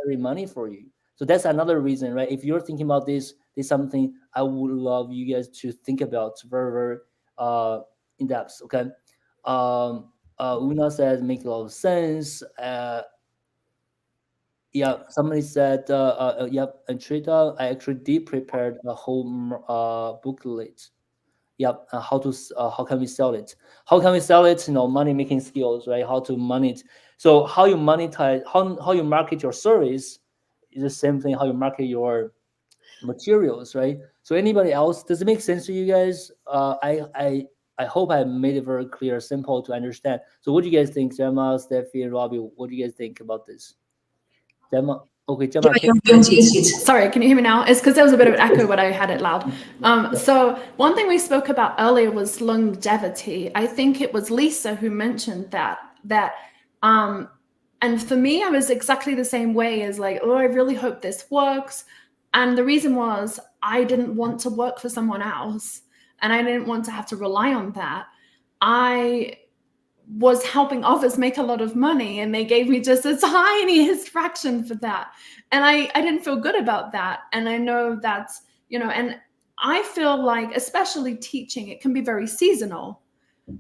very money for you. So that's another reason, right? If you're thinking about this is something I would love you guys to think about very, very in depth. Okay. Una said make a lot of sense. Yeah, somebody said, yep, and Trita, I actually did prepared a whole booklet. Yep, how can we sell it? How can we sell it? Money making skills, right? How to money it. So how you monetize, how you market your service is the same thing. How you market your materials, right? So anybody else, does it make sense to you guys? I hope I made it very clear, simple to understand. So what do you guys think, Gemma, Steffi, and Robbie? What do you guys think about this? Gemma, okay, Gemma, Yeah, you're muted. Sorry, can you hear me now? It's because there was a bit of an echo when I had it loud. So one thing we spoke about earlier was longevity. I think it was Lisa who mentioned that and for me, I was exactly the same way as like, oh, I really hope this works. And the reason was I didn't want to work for someone else, and I didn't want to have to rely on that. I was helping others make a lot of money, and they gave me just a tiniest fraction for that. And I didn't feel good about that. And I know that's, and I feel like, especially teaching, it can be very seasonal.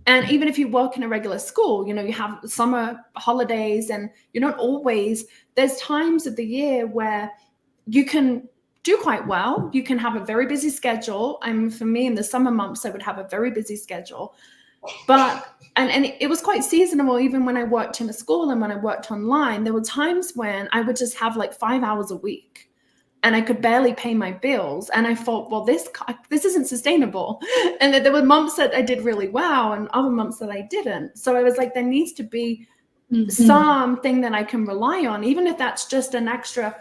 And even if you work in a regular school, you have summer holidays, and you don't always, there's times of the year where you can do quite well. You can have a very busy schedule. For me, in the summer months, I would have a very busy schedule. But and it was quite seasonal. Even when I worked in a school and when I worked online, there were times when I would just have like 5 hours a week, and I could barely pay my bills. And I thought, well, this isn't sustainable. And there were months that I did really well, and other months that I didn't. So I was like, there needs to be something that I can rely on, even if that's just an extra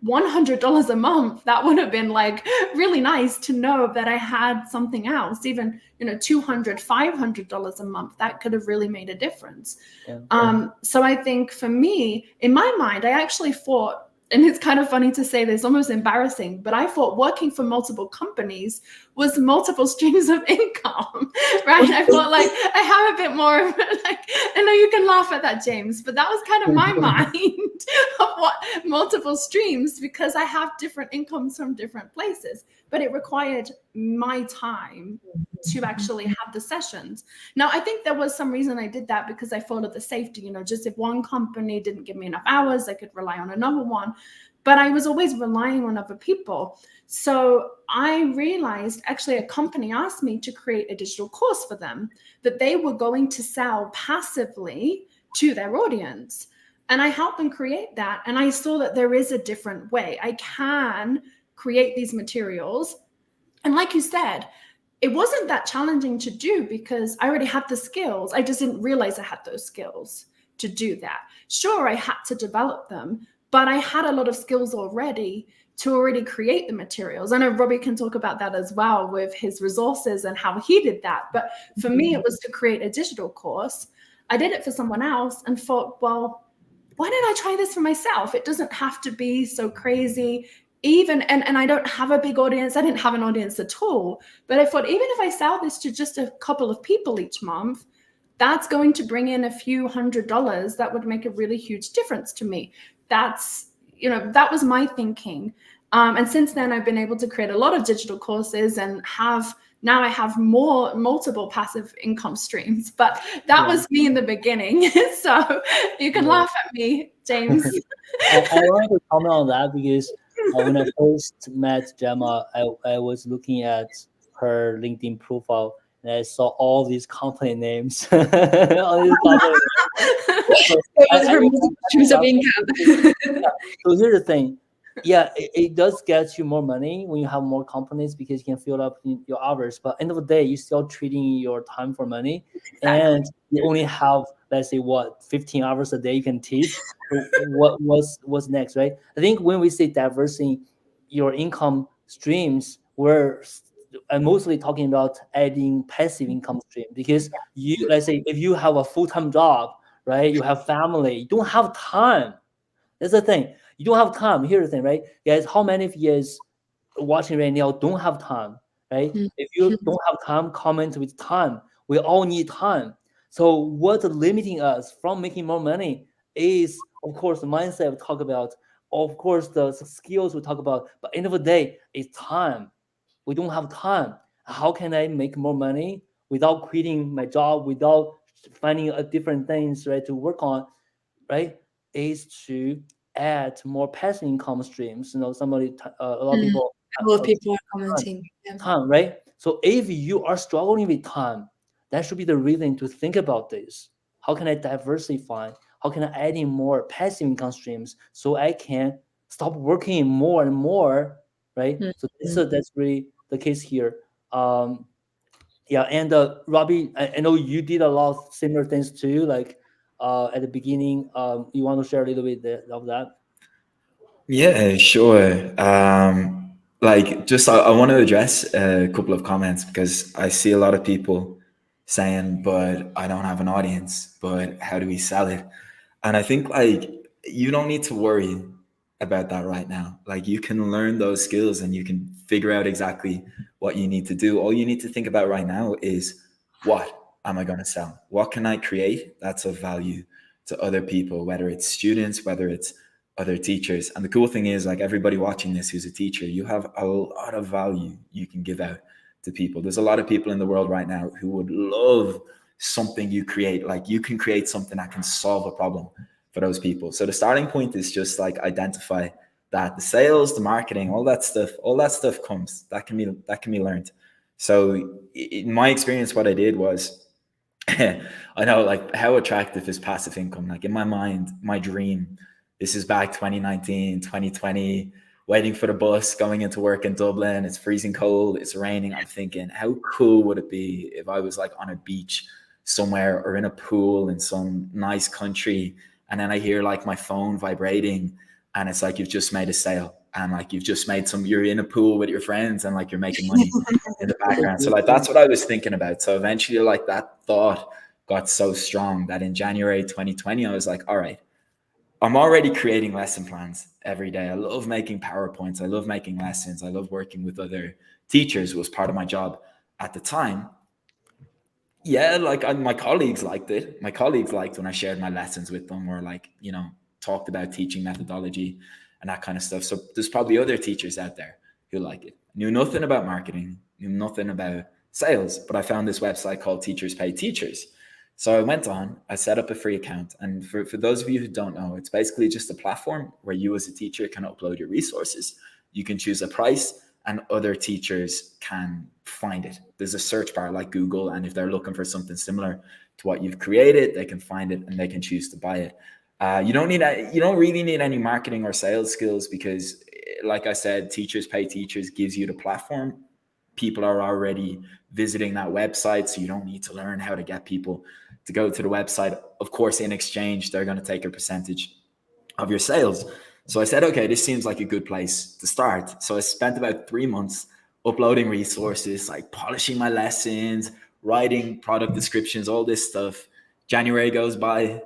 $100 a month. That would have been like really nice to know that I had something else. Even $200, $500 a month, that could have really made a difference. Yeah. So I think for me, in my mind, I actually thought, and it's kind of funny to say this, almost embarrassing, but I thought working for multiple companies was multiple streams of income, right? I thought like I have a bit more of like, I know you can laugh at that, James, but that was kind of my mind of what multiple streams, because I have different incomes from different places, but it required my time to actually have the sessions. Now, I think there was some reason I did that, because I thought of the safety, just if one company didn't give me enough hours, I could rely on another one. But I was always relying on other people. So I realized actually a company asked me to create a digital course for them that they were going to sell passively to their audience. And I helped them create that. And I saw that there is a different way. I can create these materials. And like you said, it wasn't that challenging to do, because I already had the skills. I just didn't realize I had those skills to do that. Sure, I had to develop them, but I had a lot of skills already to already create the materials. I know Robbie can talk about that as well with his resources and how he did that. But for me, it was to create a digital course. I did it for someone else and thought, well, why don't I try this for myself? It doesn't have to be so crazy. And I don't have a big audience. I didn't have an audience at all. But I thought, even if I sell this to just a couple of people each month, that's going to bring in a few $100. That would make a really huge difference to me. That was my thinking. And since then, I've been able to create a lot of digital courses and now I have multiple passive income streams. But that was me in the beginning. So you can laugh at me, James. I want to comment on that, because when I first met Gemma, I was looking at her LinkedIn profile, and I saw all these company names. All these company names. Streams of income. So here's the thing. Yeah, it does get you more money when you have more companies, because you can fill up your hours. But end of the day, you're still treating your time for money, and you only have, let's say, 15 hours a day you can teach. What's next, right? I think when we say diversifying your income streams, I'm mostly talking about adding passive income stream, because let's say, if you have a full-time job, right? You have family, you don't have time. That's the thing. You don't have time. Here's the thing, right? Guys, how many of you guys watching right now don't have time, right? If you don't have time, comment with time. We all need time. So what's limiting us from making more money is, of course, the mindset we talk about. of course the skills we talk about, but end of the day, it's time. We don't have time. How can I make more money without quitting my job, without finding a different things, right, to work on, right? Is to add more passive income streams. A lot of Mm. people A lot of uh, people are time, commenting. Yeah. time, right? So if you are struggling with time, that should be the reason to think about this. How can I diversify? How can I add in more passive income streams so I can stop working more and more, right? So Mhm. that's really the case here. Um, yeah, and Robbie, I know you did a lot of similar things too. Like at the beginning, you want to share a little bit of that? Yeah, sure. Like, just I want to address a couple of comments because I see a lot of people saying, "But I don't have an audience. But how do we sell it?" And I think like you don't need to worry about that right now. Like you can learn those skills and you can figure out exactly what you need to do. All you need to think about right now is what am I going to sell? What can I create that's of value to other people, whether it's students, whether it's other teachers. And the cool thing is, like everybody watching this who's a teacher, you have a lot of value you can give out to people. There's a lot of people in the world right now who would love something you create. Like you can create something that can solve a problem for those people. So the starting point is just like identify that the sales, the marketing, all that stuff comes. That can be learned. So in my experience, what I did was I know like how attractive is passive income. Like in my mind, my dream, this is back 2019, 2020, waiting for the bus, going into work in Dublin. It's freezing cold, it's raining. I'm thinking, how cool would it be if I was like on a beach somewhere or in a pool in some nice country, and then I hear like my phone vibrating and it's like you've just made a sale, and like you've just made some, you're in a pool with your friends and like you're making money in the background. So like that's what I was thinking about. So eventually like that thought got so strong that in January 2020 I was like, all right, I'm already creating lesson plans every day. I love making PowerPoints. I love making lessons. I love working with other teachers. It was part of my job at the time. Yeah, like my colleagues liked it. My colleagues liked when I shared my lessons with them, or like, talked about teaching methodology and that kind of stuff. So there's probably other teachers out there who like it. Knew nothing about marketing, knew nothing about sales, but I found this website called Teachers Pay Teachers. So I went on, I set up a free account. And for those of you who don't know, it's basically just a platform where you as a teacher can upload your resources. You can choose a price and other teachers can find it. There's a search bar like Google, and if they're looking for something similar to what you've created, they can find it and they can choose to buy it. You don't really need any marketing or sales skills because, like I said, Teachers Pay Teachers gives you the platform. People are already visiting that website, so you don't need to learn how to get people to go to the website. Of course, in exchange, they're going to take a percentage of your sales. So I said, okay, this seems like a good place to start. So I spent about 3 months uploading resources, like polishing my lessons, writing product descriptions, all this stuff. January goes by,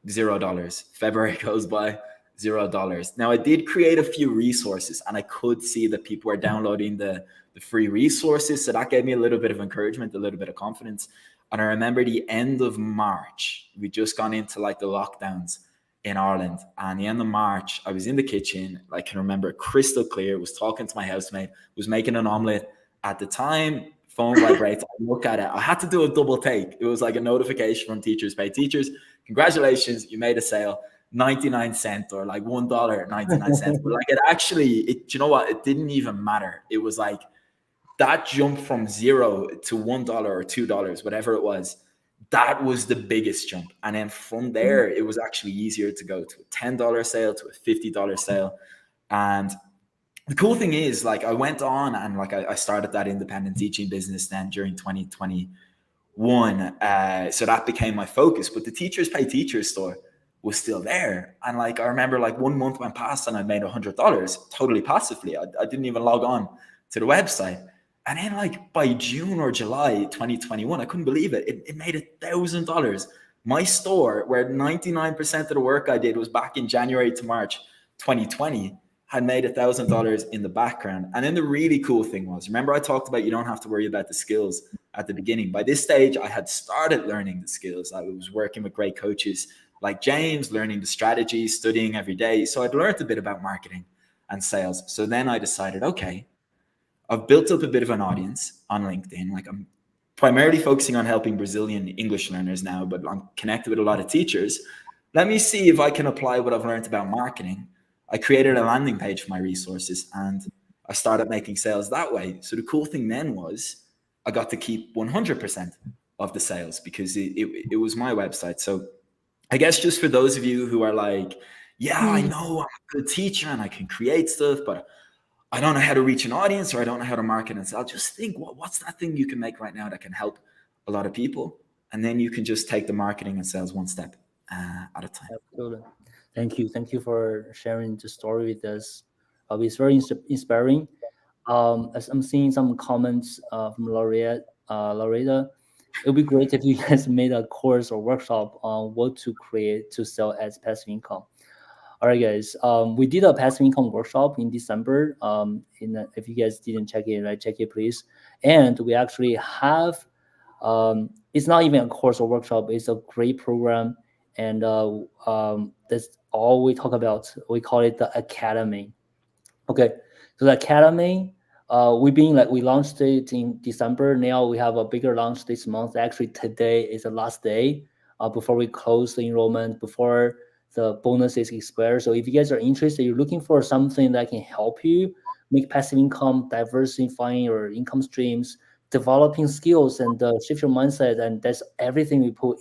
$0. February goes by, $0. Now I did create a few resources and I could see that people were downloading the free resources. So that gave me a little bit of encouragement, a little bit of confidence. And I remember the end of March, we just gone into like the lockdowns in Ireland. And the end of March, I was in the kitchen. I can remember crystal clear, was talking to my housemate, was making an omelette. At the time, phone vibrates. I look at it. I had to do a double take. It was like a notification from Teachers Pay Teachers. Congratulations, you made a sale. 99 cents or like $1.99. But like you know what? It didn't even matter. It was like that jump from $0 to $1 or $2, whatever it was. That was the biggest jump. And then from there, it was actually easier to go to a $10 sale, to a $50 sale. And the cool thing is, like, I went on and like I started that independent teaching business then during 2021. So that became my focus. But the Teachers Pay Teachers store was still there. And like I remember like 1 month went past and I made $100 totally passively. I didn't even log on to the website. And then like by June or July 2021, I couldn't believe it. It made $1,000. My store, where 99% of the work I did was back in January to March 2020, had made $1,000 in the background. And then the really cool thing was, remember I talked about you don't have to worry about the skills at the beginning. By this stage, I had started learning the skills. I was working with great coaches like James, learning the strategy, studying every day. So I'd learned a bit about marketing and sales. So then I decided, okay, I've built up a bit of an audience on LinkedIn. Like I'm primarily focusing on helping Brazilian English learners now, but I'm connected with a lot of teachers. Let me see if I can apply what I've learned about marketing. I created a landing page for my resources and I started making sales that way. So the cool thing then was I got to keep 100% of the sales because it was my website. So I guess just for those of you who are like, yeah, I Mm. know I'm a good teacher and I can create stuff, but I don't know how to reach an audience or I don't know how to market and sell. Just think, what's that thing you can make right now that can help a lot of people? And then you can just take the marketing and sales one step at a time. Absolutely. Thank you for sharing the story with us. It's very inspiring. As I'm seeing some comments from Loretta, it would be great if you guys made a course or workshop on what to create to sell as passive income. All right, guys. We did a passive income workshop in December. If you guys didn't check it, right, check it please. And we actually have. It's not even a course or workshop. It's a great program, and that's all we talk about. We call it the academy. Okay, so the academy, we launched it in December. Now we have a bigger launch this month. Actually, today is the last day before we close the enrollment, before the bonuses expire. So if you guys are interested, you're looking for something that can help you make passive income, diversifying your income streams, developing skills, and shift your mindset, and that's everything we put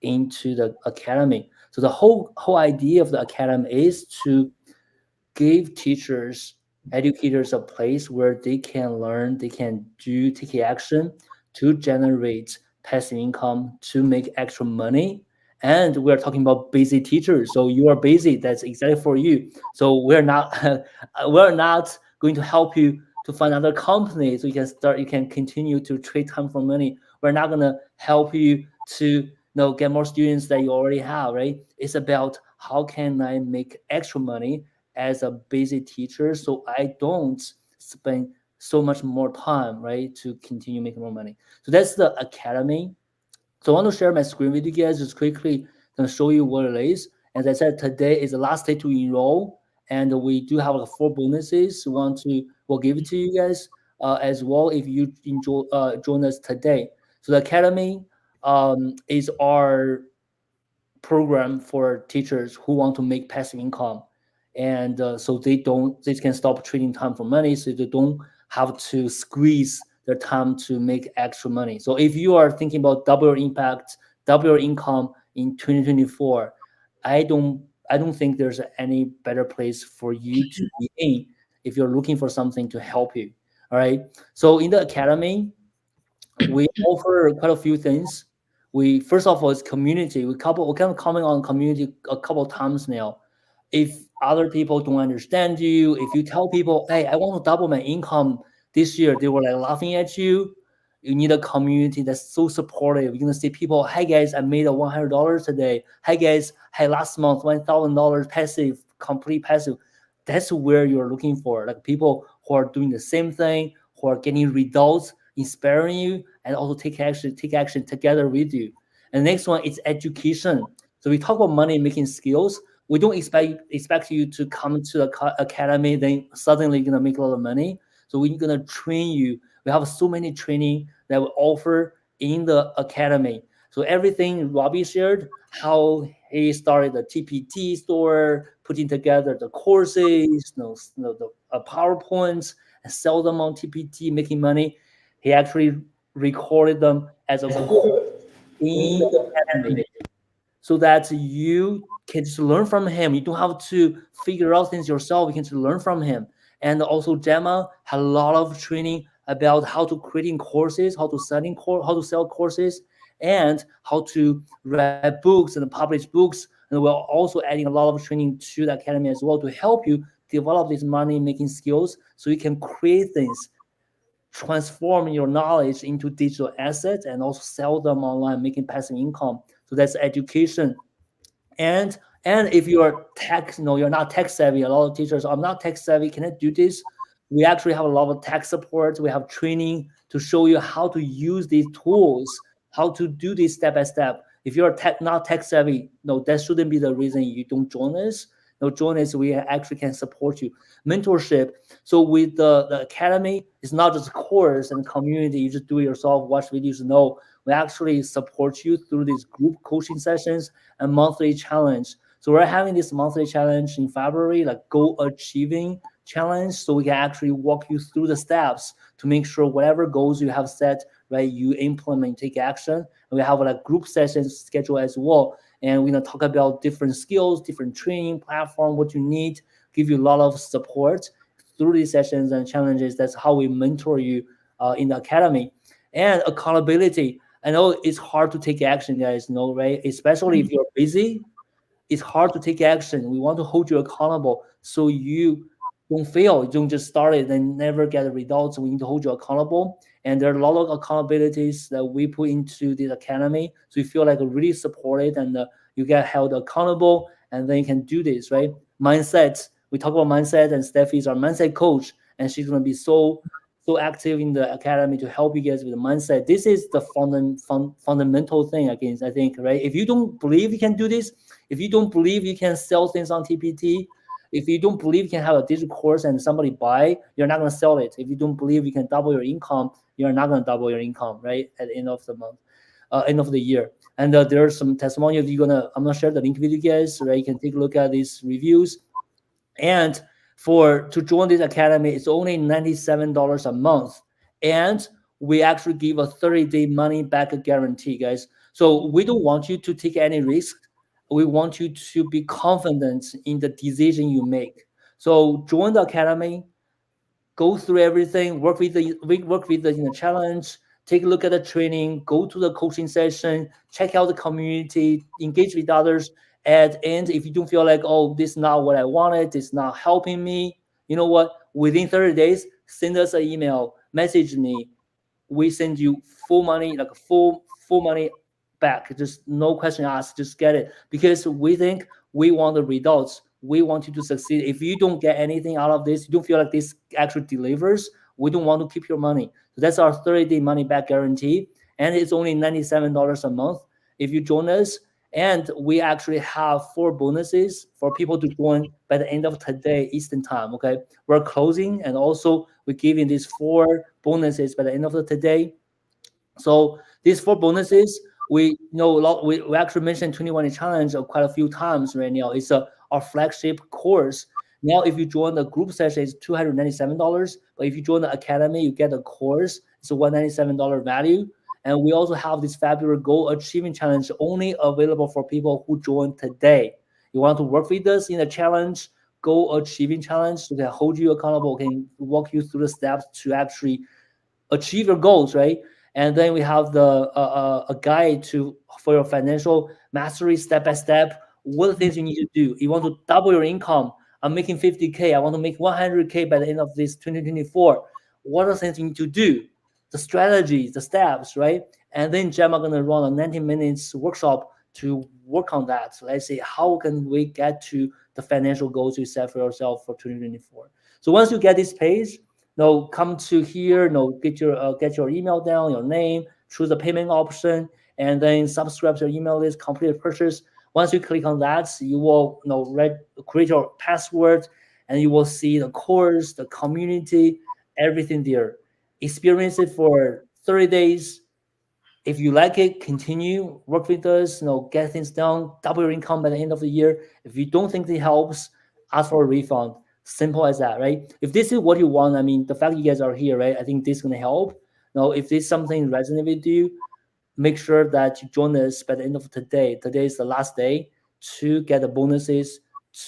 into the academy. So the whole idea of the academy is to give teachers, educators a place where they can learn, they can take action to generate passive income, to make extra money. And we're talking about busy teachers. So you are busy, that's exactly for you. So we're not going to help you to find other companies so you can continue to trade time for money. We're not gonna help you to get more students that you already have, right? It's about how can I make extra money as a busy teacher so I don't spend so much more time, right, to continue making more money. So that's the academy. So I want to share my screen with you guys just quickly and show you what it is. As I said, today is the last day to enroll, and we do have like 4 bonuses. We'll give it to you guys as well if you join us today. So the academy is our program for teachers who want to make passive income, and so they can stop trading time for money, so they don't have to squeeze their time to make extra money. So if you are thinking about double your impact, double your income in 2024, I don't think there's any better place for you to be in if you're looking for something to help you. All right, so in the academy we offer quite a few things. We first of all, it's community. We kind of comment on community a couple of times now. If other people don't understand you, if you tell people, "Hey, I want to double my income this year," they were like laughing at you. You need a community that's so supportive. You're gonna see people, "Hey guys, I made a $100 today. Hey guys, hey last month $1,000 passive, complete passive." That's where you're looking for, like people who are doing the same thing, who are getting results, inspiring you, and also take action together with you. And the next one is education. So we talk about money making skills. We don't expect you to come to the academy then suddenly you're gonna make a lot of money. So we're gonna train you. We have so many training that we offer in the academy. So everything Robbie shared, how he started the TPT store, putting together the courses, the PowerPoints, and sell them on TPT, making money. He actually recorded them as a course in the academy so that you can just learn from him. You don't have to figure out things yourself. You can just learn from him. And also, Gemma had a lot of training about how to creating courses, how to sell courses, and how to write books and publish books. And we're also adding a lot of training to the academy as well to help you develop these money making skills so you can create things, transform your knowledge into digital assets, and also sell them online, making passive income. So that's education. And if you're you're not tech savvy. A lot of teachers, I'm not tech savvy. Can I do this? We actually have a lot of tech support. We have training to show you how to use these tools, how to do this step by step. If you're not tech savvy, no, that shouldn't be the reason you don't join us. No, join us. We actually can support you. Mentorship. So with the academy, it's not just course and community. You just do it yourself, watch videos. No, we actually support you through these group coaching sessions and monthly challenge. So we're having this monthly challenge in February, like goal achieving challenge. So we can actually walk you through the steps to make sure whatever goals you have set, right, you implement, take action. And we have like group sessions scheduled as well. And we're gonna talk about different skills, different training platform, what you need, give you a lot of support through these sessions and challenges. That's how we mentor you in the academy. And accountability. I know it's hard to take action, guys, right? Especially if you're busy, it's hard to take action. We want to hold you accountable so you don't fail. You don't just start it and never get the results. We need to hold you accountable. And there are a lot of accountabilities that we put into this academy. So you feel like really supported and you get held accountable and then you can do this, right? Mindset. We talk about mindset and Steffi is our mindset coach and she's going to be so active in the academy to help you guys with the mindset. This is the fundamental thing against, I think, right? If you don't believe you can do this, if you don't believe you can sell things on TPT, if you don't believe you can have a digital course and somebody buy, you're not going to sell it. If you don't believe you can double your income, you're not going to double your income, right? At the end of the month, end of the year. And there are some testimonials I'm going to share the link with you guys, right? You can take a look at these reviews. And to join this academy, it's only $97 a month. And we actually give a 30-day money back guarantee, guys. So we don't want you to take any risk. We want you to be confident in the decision you make. So join the academy, go through everything, work with the challenge, take a look at the training, go to the coaching session, check out the community, engage with others. And if you don't feel like, oh, this is not what I wanted, this is not helping me, you know what? Within 30 days, send us an email, message me. We send you full money, like full money back. Just no question asked, just get it. Because we think we want the results. We want you to succeed. If you don't get anything out of this, you don't feel like this actually delivers, we don't want to keep your money. So that's our 30-day money back guarantee. And it's only $97 a month if you join us. And we actually have 4 bonuses for people to join by the end of today, Eastern time. Okay. We're closing and also we're giving these 4 bonuses by the end of the today. So these 4 bonuses, we know a lot. We actually mentioned 21 challenge quite a few times right now. It's our flagship course. Now, if you join the group session, it's $297. But if you join the academy, you get a course. It's a $197 value. And we also have this fabulous goal achieving challenge only available for people who join today. You want to work with us in the challenge, goal achieving challenge, we can hold you accountable, can walk you through the steps to actually achieve your goals, right? And then we have a guide for your financial mastery step by step. What are the things you need to do? You want to double your income. I'm making 50K. I want to make 100K by the end of this 2024. What are the things you need to do? The strategies, the steps, right? And then Gemma going to run a 90 minutes workshop to work on that. So let's say, how can we get to the financial goals you set for yourself for 2024? So once you get this page, come to here, get your email down, your name, choose the payment option, and then subscribe to your email list, complete a purchase. Once you click on that, you will create your password, and you will see the course, the community, everything there. Experience it for 30 days. If you like it, continue, work with us, get things done, double your income by the end of the year. If you don't think it helps, ask for a refund. Simple as that, right? If this is what you want, I mean, the fact you guys are here, right? I think this is going to help. If this is something resonates with you, make sure that you join us by the end of today. Today is the last day to get the bonuses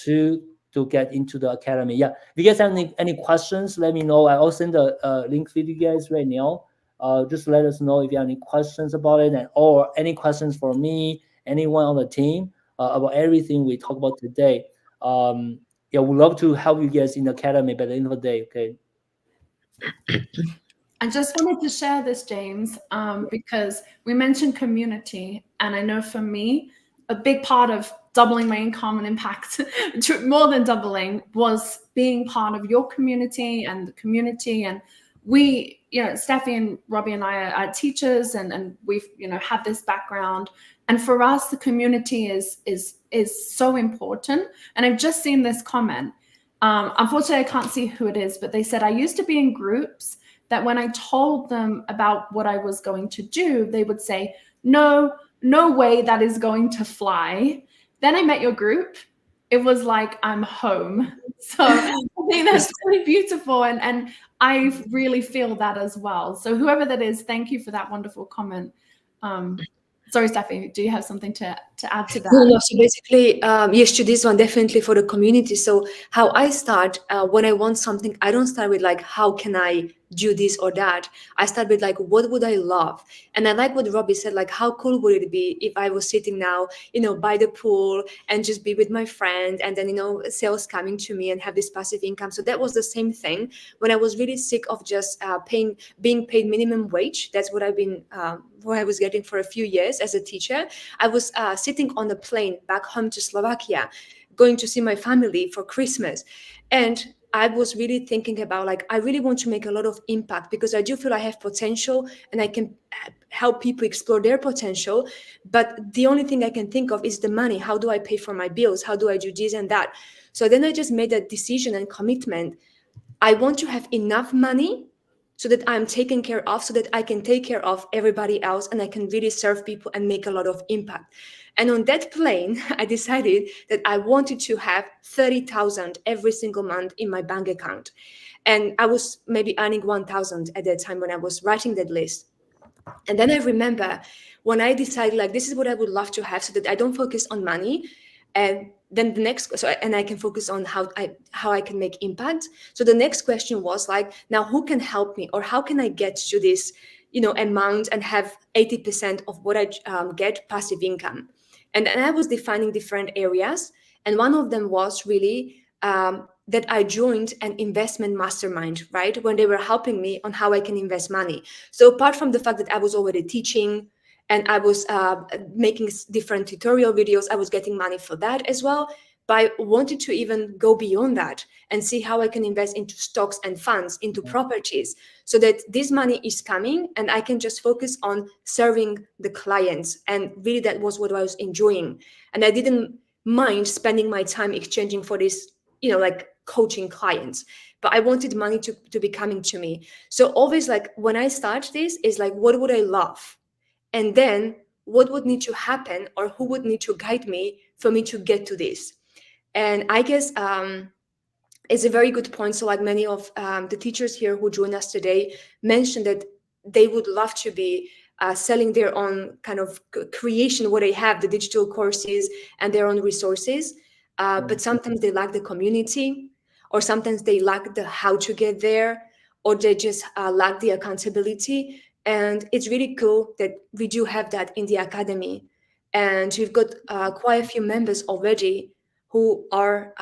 to get into the academy. Yeah. If you guys have any questions, let me know. I'll send a link with you guys right now. Just let us know if you have any questions about it or any questions for me, anyone on the team about everything we talk about today. Yeah, we'd love to help you guys in the academy by the end of the day. Okay. I just wanted to share this, James, because we mentioned community. And I know for me, a big part of doubling my income and impact, more than doubling, was being part of your community and the community. And we, Steffi and Robbie and I are teachers, and we've, had this background. And for us, the community is so important. And I've just seen this comment. Unfortunately, I can't see who it is, but they said, I used to be in groups that when I told them about what I was going to do, they would say, no, no way that is going to fly. Then I met your group. It was like, I'm home. So I think that's really beautiful. And I really feel that as well. So whoever that is, thank you for that wonderful comment. Sorry, Steffi, do you have something to add to that? No, so basically, yes, to this one, definitely for the community. So how I start when I want something, I don't start with like, how can I do this or that? I start with like, what would I love? And I like what Robbie said, like, how cool would it be if I was sitting now, by the pool and just be with my friend, and then, sales coming to me and have this passive income. So that was the same thing when I was really sick of just being paid minimum wage. That's what I've been, what I was getting for a few years as a teacher. I was sitting on a plane back home to Slovakia, going to see my family for Christmas. And I was really thinking about like, I really want to make a lot of impact because I do feel I have potential and I can help people explore their potential. But the only thing I can think of is the money. How do I pay for my bills? How do I do this and that? So then I just made that decision and commitment. I want to have enough money so that I'm taken care of, so that I can take care of everybody else and I can really serve people and make a lot of impact. And on that plane, I decided that I wanted to have 30,000 every single month in my bank account. And I was maybe earning 1,000 at that time when I was writing that list. And then I remember when I decided like, this is what I would love to have so that I don't focus on money. And then the next, and I can focus on how I can make impact. So the next question was like, now who can help me, or how can I get to this, amount and have 80% of what I get passive income? And I was defining different areas, and one of them was really that I joined an investment mastermind, right? When they were helping me on how I can invest money. So apart from the fact that I was already teaching, and I was making different tutorial videos, I was getting money for that as well. But I wanted to even go beyond that and see how I can invest into stocks and funds, into properties, so that this money is coming and I can just focus on serving the clients. And really, that was what I was enjoying. And I didn't mind spending my time exchanging for this, like coaching clients. But I wanted money to be coming to me. So always like when I start this is like, what would I love? And then what would need to happen, or who would need to guide me for me to get to this? And I guess it's a very good point. So like many of the teachers here who join us today mentioned that they would love to be selling their own kind of creation, what they have, the digital courses and their own resources. But sometimes they lack the community, or sometimes they lack the how to get there, or they just lack the accountability. And it's really cool that we do have that in the academy. And we've got quite a few members already who are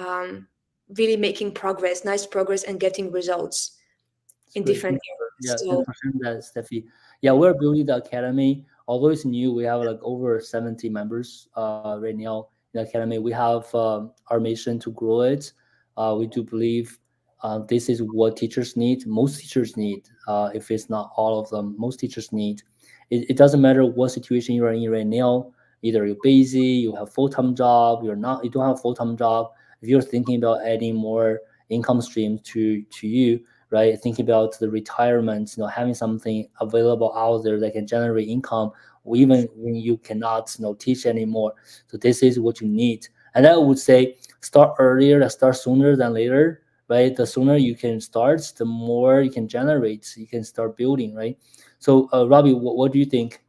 really making progress, nice progress, and getting results in different Yeah, areas. thanks So for sharing that, Steffi. Yeah, we're building the academy. Although it's new, we have like over 70 members right now in the academy. We have our mission to grow it. We do believe this is what teachers need. Most teachers need, if it's not all of them, most teachers need. It doesn't matter what situation you're in right now. Either you're busy, you have full-time job, you're not, you don't have a full-time job. If you're thinking about adding more income streams to you, right? Thinking about the retirement, having something available out there that can generate income, even when you cannot, teach anymore. So this is what you need. And I would say start earlier, start sooner than later, right? The sooner you can start, the more you can generate, you can start building, right? So, Robbie, what do you think?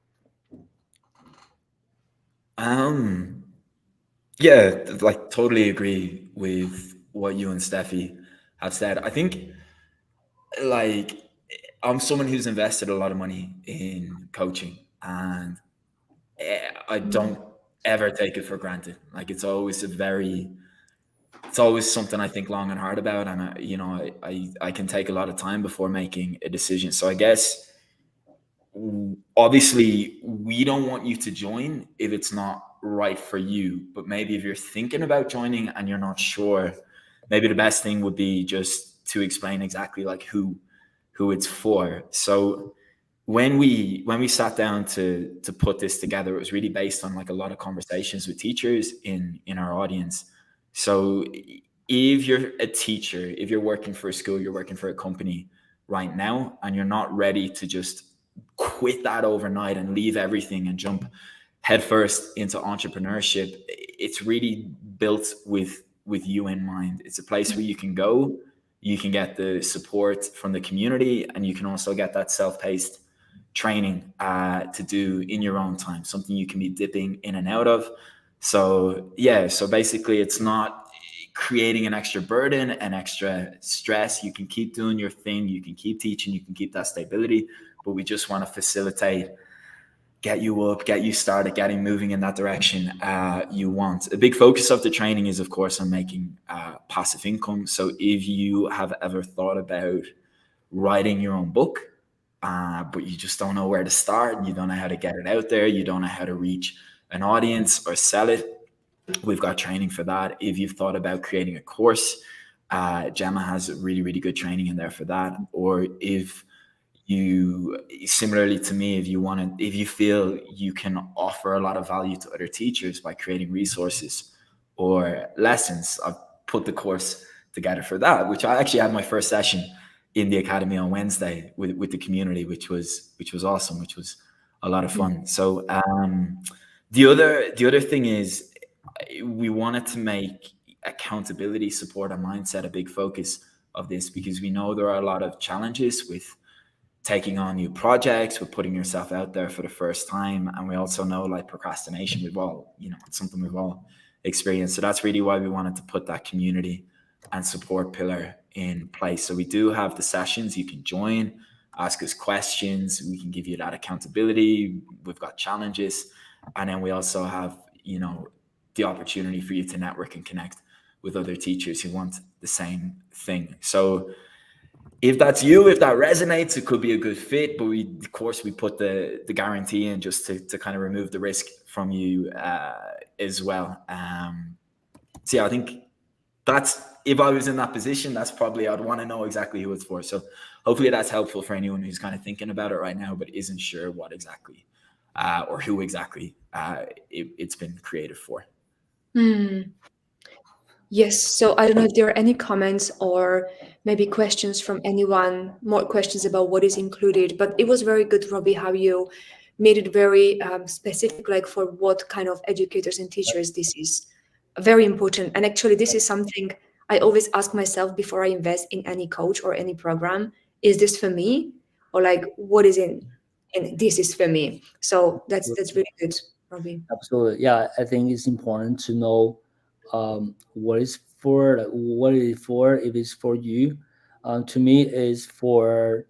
Yeah, like totally agree with what you and Steffi have said. I think like I'm someone who's invested a lot of money in coaching, and I don't ever take it for granted. Like it's always something I think long and hard about, and I can take a lot of time before making a decision. So I guess obviously we don't want you to join if it's not right for you, but maybe if you're thinking about joining and you're not sure, maybe the best thing would be just to explain exactly like who who it's for. So when we sat down to put this together, it was really based on like a lot of conversations with teachers in our audience. So if you're a teacher, if you're working for a school, you're working for a company right now, and you're not ready to just quit that overnight and leave everything and jump headfirst into entrepreneurship, it's really built with you in mind. It's a place where you can go, you can get the support from the community, and you can also get that self-paced training to do in your own time, something you can be dipping in and out of. So yeah, so basically it's not creating an extra burden, an extra stress. You can keep doing your thing, you can keep teaching, you can keep that stability, but we just want to facilitate, get you up, get you started, getting moving in that direction you want. A big focus of the training is, of course, on making passive income. So if you have ever thought about writing your own book, but you just don't know where to start, you don't know how to get it out there, you don't know how to reach an audience or sell it, we've got training for that. If you've thought about creating a course, Gemma has really, really good training in there for that. Or if you, similarly to me, if you feel you can offer a lot of value to other teachers by creating resources or lessons, I've put the course together for that, which I actually had my first session in the academy on Wednesday with the community, which was awesome, which was a lot of fun. So the other thing is, we wanted to make accountability, support, and mindset a big focus of this, because we know there are a lot of challenges with taking on new projects, with putting yourself out there for the first time. And we also know, like, procrastination, it's something we've all experienced. So that's really why we wanted to put that community and support pillar in place. So we do have the sessions you can join, ask us questions, we can give you that accountability, we've got challenges, and then we also have the opportunity for you to network and connect with other teachers who want the same thing. So if that's you, if that resonates, it could be a good fit. But we put the guarantee in just to kind of remove the risk from you as well. So yeah, I think that's, if I was in that position, that's probably, I'd want to know exactly who it's for. So hopefully that's helpful for anyone who's kind of thinking about it right now, but isn't sure what exactly or who exactly it's been created for. Yes. So I don't know if there are any comments or maybe questions from anyone, more questions about what is included, but it was very good, Robbie, how you made it very specific, like for what kind of educators and teachers this is very important. And actually, this is something I always ask myself before I invest in any coach or any program. Is this for me? Or like, what is in this is for me? So that's really good, Robbie. Absolutely. Yeah, I think it's important to know what is for, like, what it is for, if it's for you. To me, is for,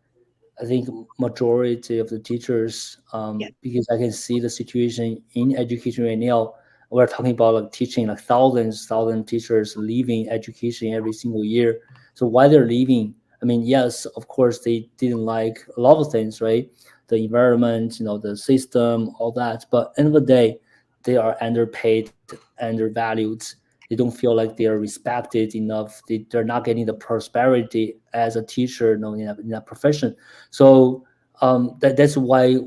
I think, majority of the teachers, Yeah. because I can see the situation in education right now. We're talking about like teaching like thousands teachers leaving education every single year. So why they're leaving? I mean, yes, of course they didn't like a lot of things, right? The environment, the system, all that. But end of the day, they are underpaid, undervalued. They don't feel like they are respected enough. They're not getting the prosperity as a teacher, in a profession. So that's why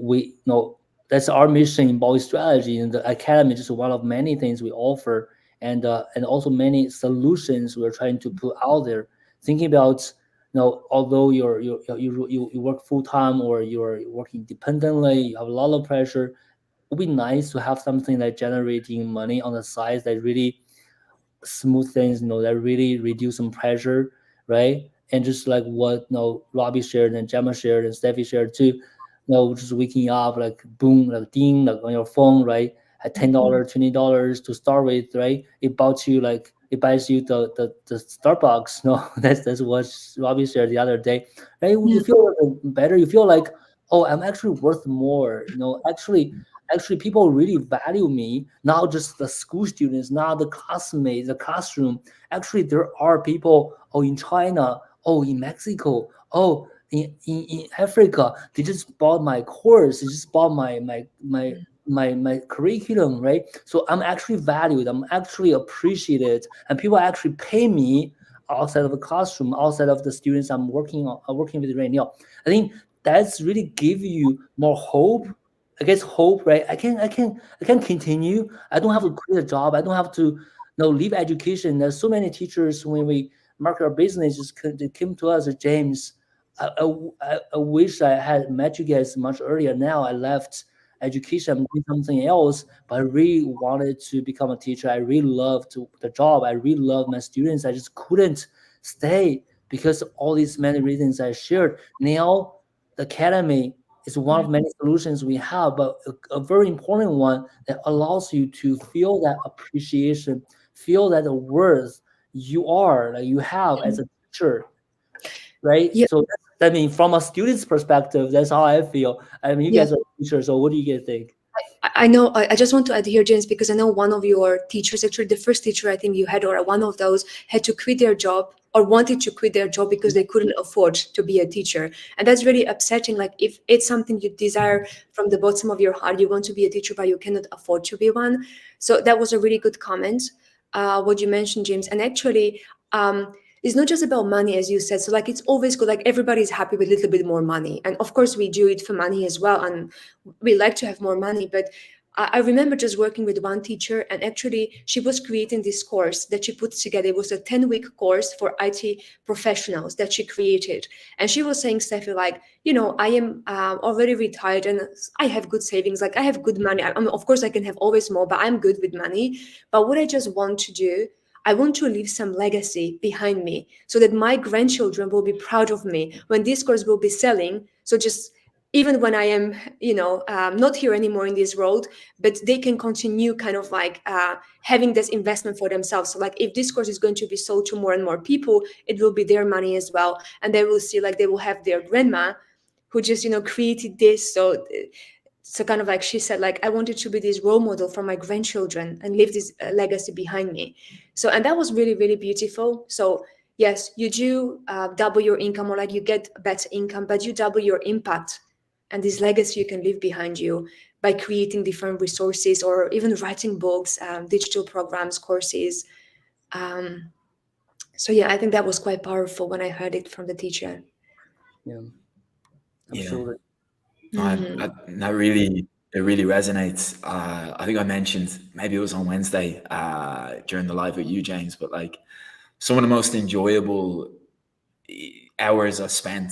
that's our mission in Bowie Strategy. And the academy is just one of many things we offer, and also many solutions we're trying to put out there. Thinking about, although you work full time or you're working independently, you have a lot of pressure. It would be nice to have something like generating money on the side that really smooth things, that really reduce some pressure, right? And just like what Robbie shared and Gemma shared and Steffi shared too, just waking up, like boom, like ding, like on your phone, right? At $10, $20 to start with, right? It buys you the Starbucks. No, that's what Robbie shared the other day. Right? You feel better. You feel like, oh, I'm actually worth more. Actually people really value me, not just the school students, not the classmates, the classroom. Actually, there are people, in China, in Mexico, in Africa. They just bought my course, they just bought my curriculum, right? So I'm actually valued, I'm actually appreciated, and people actually pay me outside of the classroom, outside of the students I'm working with right now. I think that's really give you more hope. I guess hope, right? I can continue. I don't have to quit a job. I don't have to leave education. There's so many teachers when we market our business just they came to us, James. I wish I had met you guys much earlier. Now I left education, I'm doing something else, but I really wanted to become a teacher. I really loved the job. I really loved my students. I just couldn't stay because of all these many reasons I shared. Now, the academy is one of many solutions we have, but a very important one that allows you to feel that appreciation, feel that the worth you are, like you have as a teacher, right? Yeah. So I mean, from a student's perspective, that's how I feel. I mean, you Yeah. guys are teachers, so what do you guys think? I know, I just want to add here, James, because I know one of your teachers, actually the first teacher I think you had, or one of those, had to quit their job or wanted to quit their job because they couldn't afford to be a teacher. And that's really upsetting. Like, if it's something you desire from the bottom of your heart, you want to be a teacher, but you cannot afford to be one. So that was a really good comment, what you mentioned, James. And actually, it's not just about money, as you said. So like, it's always good. Like, everybody's happy with a little bit more money. And of course we do it for money as well. And we like to have more money, but I remember just working with one teacher, and actually she was creating this course that she put together. It was a 10-week course for IT professionals that she created. And she was saying, Steffi, like, I am already retired and I have good savings. Like, I have good money. Of course, I can have always more, but I'm good with money. But what I just want to do, I want to leave some legacy behind me so that my grandchildren will be proud of me when this course will be selling. So just even when I am, not here anymore in this world, but they can continue kind of like having this investment for themselves. So like, if this course is going to be sold to more and more people, it will be their money as well. And they will see, like, they will have their grandma who just, created this. So kind of like she said, like, I wanted to be this role model for my grandchildren and leave this legacy behind me. So, and that was really, really beautiful. So yes, you do double your income, or like you get better income, but you double your impact and this legacy you can leave behind you by creating different resources or even writing books, digital programs, courses. So yeah, I think that was quite powerful when I heard it from the teacher. Yeah, Yeah. absolutely. That really, it really resonates. I think I mentioned, maybe it was on Wednesday during the live with you, James, but like, some of the most enjoyable hours I spent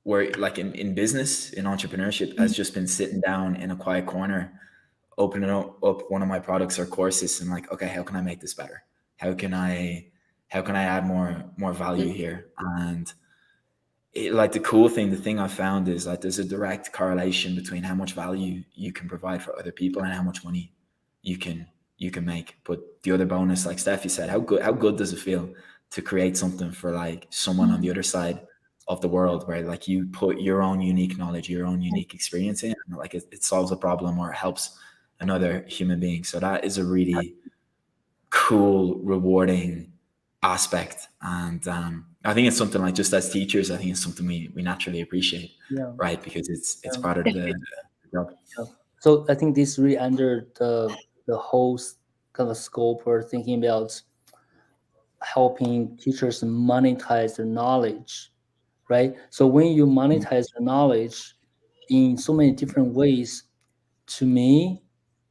were like in business, in entrepreneurship, has just been sitting down in a quiet corner, opening up one of my products or courses and like, okay, how can I make this better? How can I add more value here? And like the thing I found is like, there's a direct correlation between how much value you can provide for other people and how much money you can make. But the other bonus, like Steffi said, how good does it feel to create something for like someone on the other side of the world, where like you put your own unique knowledge, your own unique experience in, and like it solves a problem or it helps another human being. So that is a really cool, rewarding aspect. And I think it's something like, just as teachers, I think it's something we naturally appreciate, Yeah, right? Because it's yeah, part of the job. yeah. So I think this really under the whole kind of scope we're thinking about helping teachers monetize their knowledge, right? So when you monetize your knowledge in so many different ways, to me,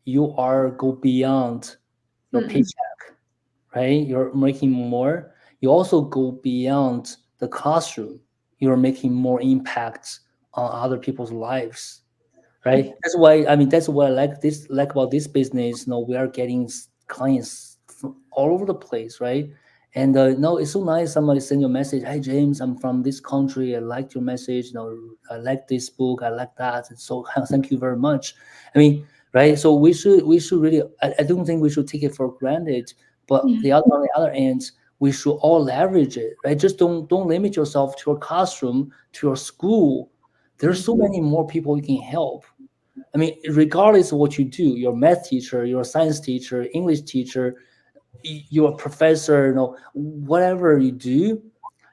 you are go beyond your paycheck, right? You're making more. You also go beyond the classroom. You're making more impacts on other people's lives, right? That's why, I mean, that's what I like about this business. We are getting clients from all over the place, right? And no, it's so nice. Somebody send you a message. Hey, James, I'm from this country. I liked your message. I like this book. I like that. And so thank you very much. I mean, right? So we should really. I don't think we should take it for granted. But on the other end, we should all leverage it, right? Just don't limit yourself to your classroom, to your school. There's so many more people you can help. I mean, regardless of what you do, your math teacher, your science teacher, English teacher, your professor, whatever you do,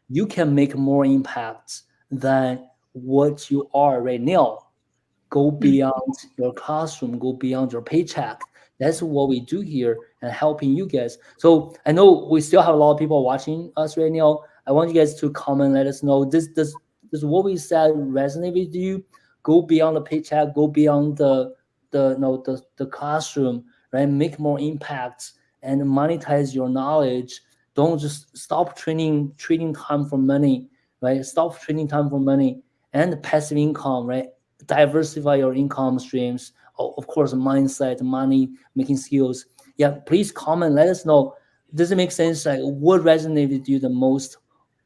you can make more impact than what you are right now. Go beyond your classroom, go beyond your paycheck. That's what we do here and helping you guys. So I know we still have a lot of people watching us right now. I want you guys to comment, let us know this what we said resonate with you. Go beyond the paycheck, go beyond the classroom, right? Make more impacts and monetize your knowledge. Don't just stop trading time for money, right? Stop trading time for money and passive income, right? Diversify your income streams. Of course, mindset, money making skills. Yeah, please comment. Let us know. Does it make sense? Like, what resonated with you the most?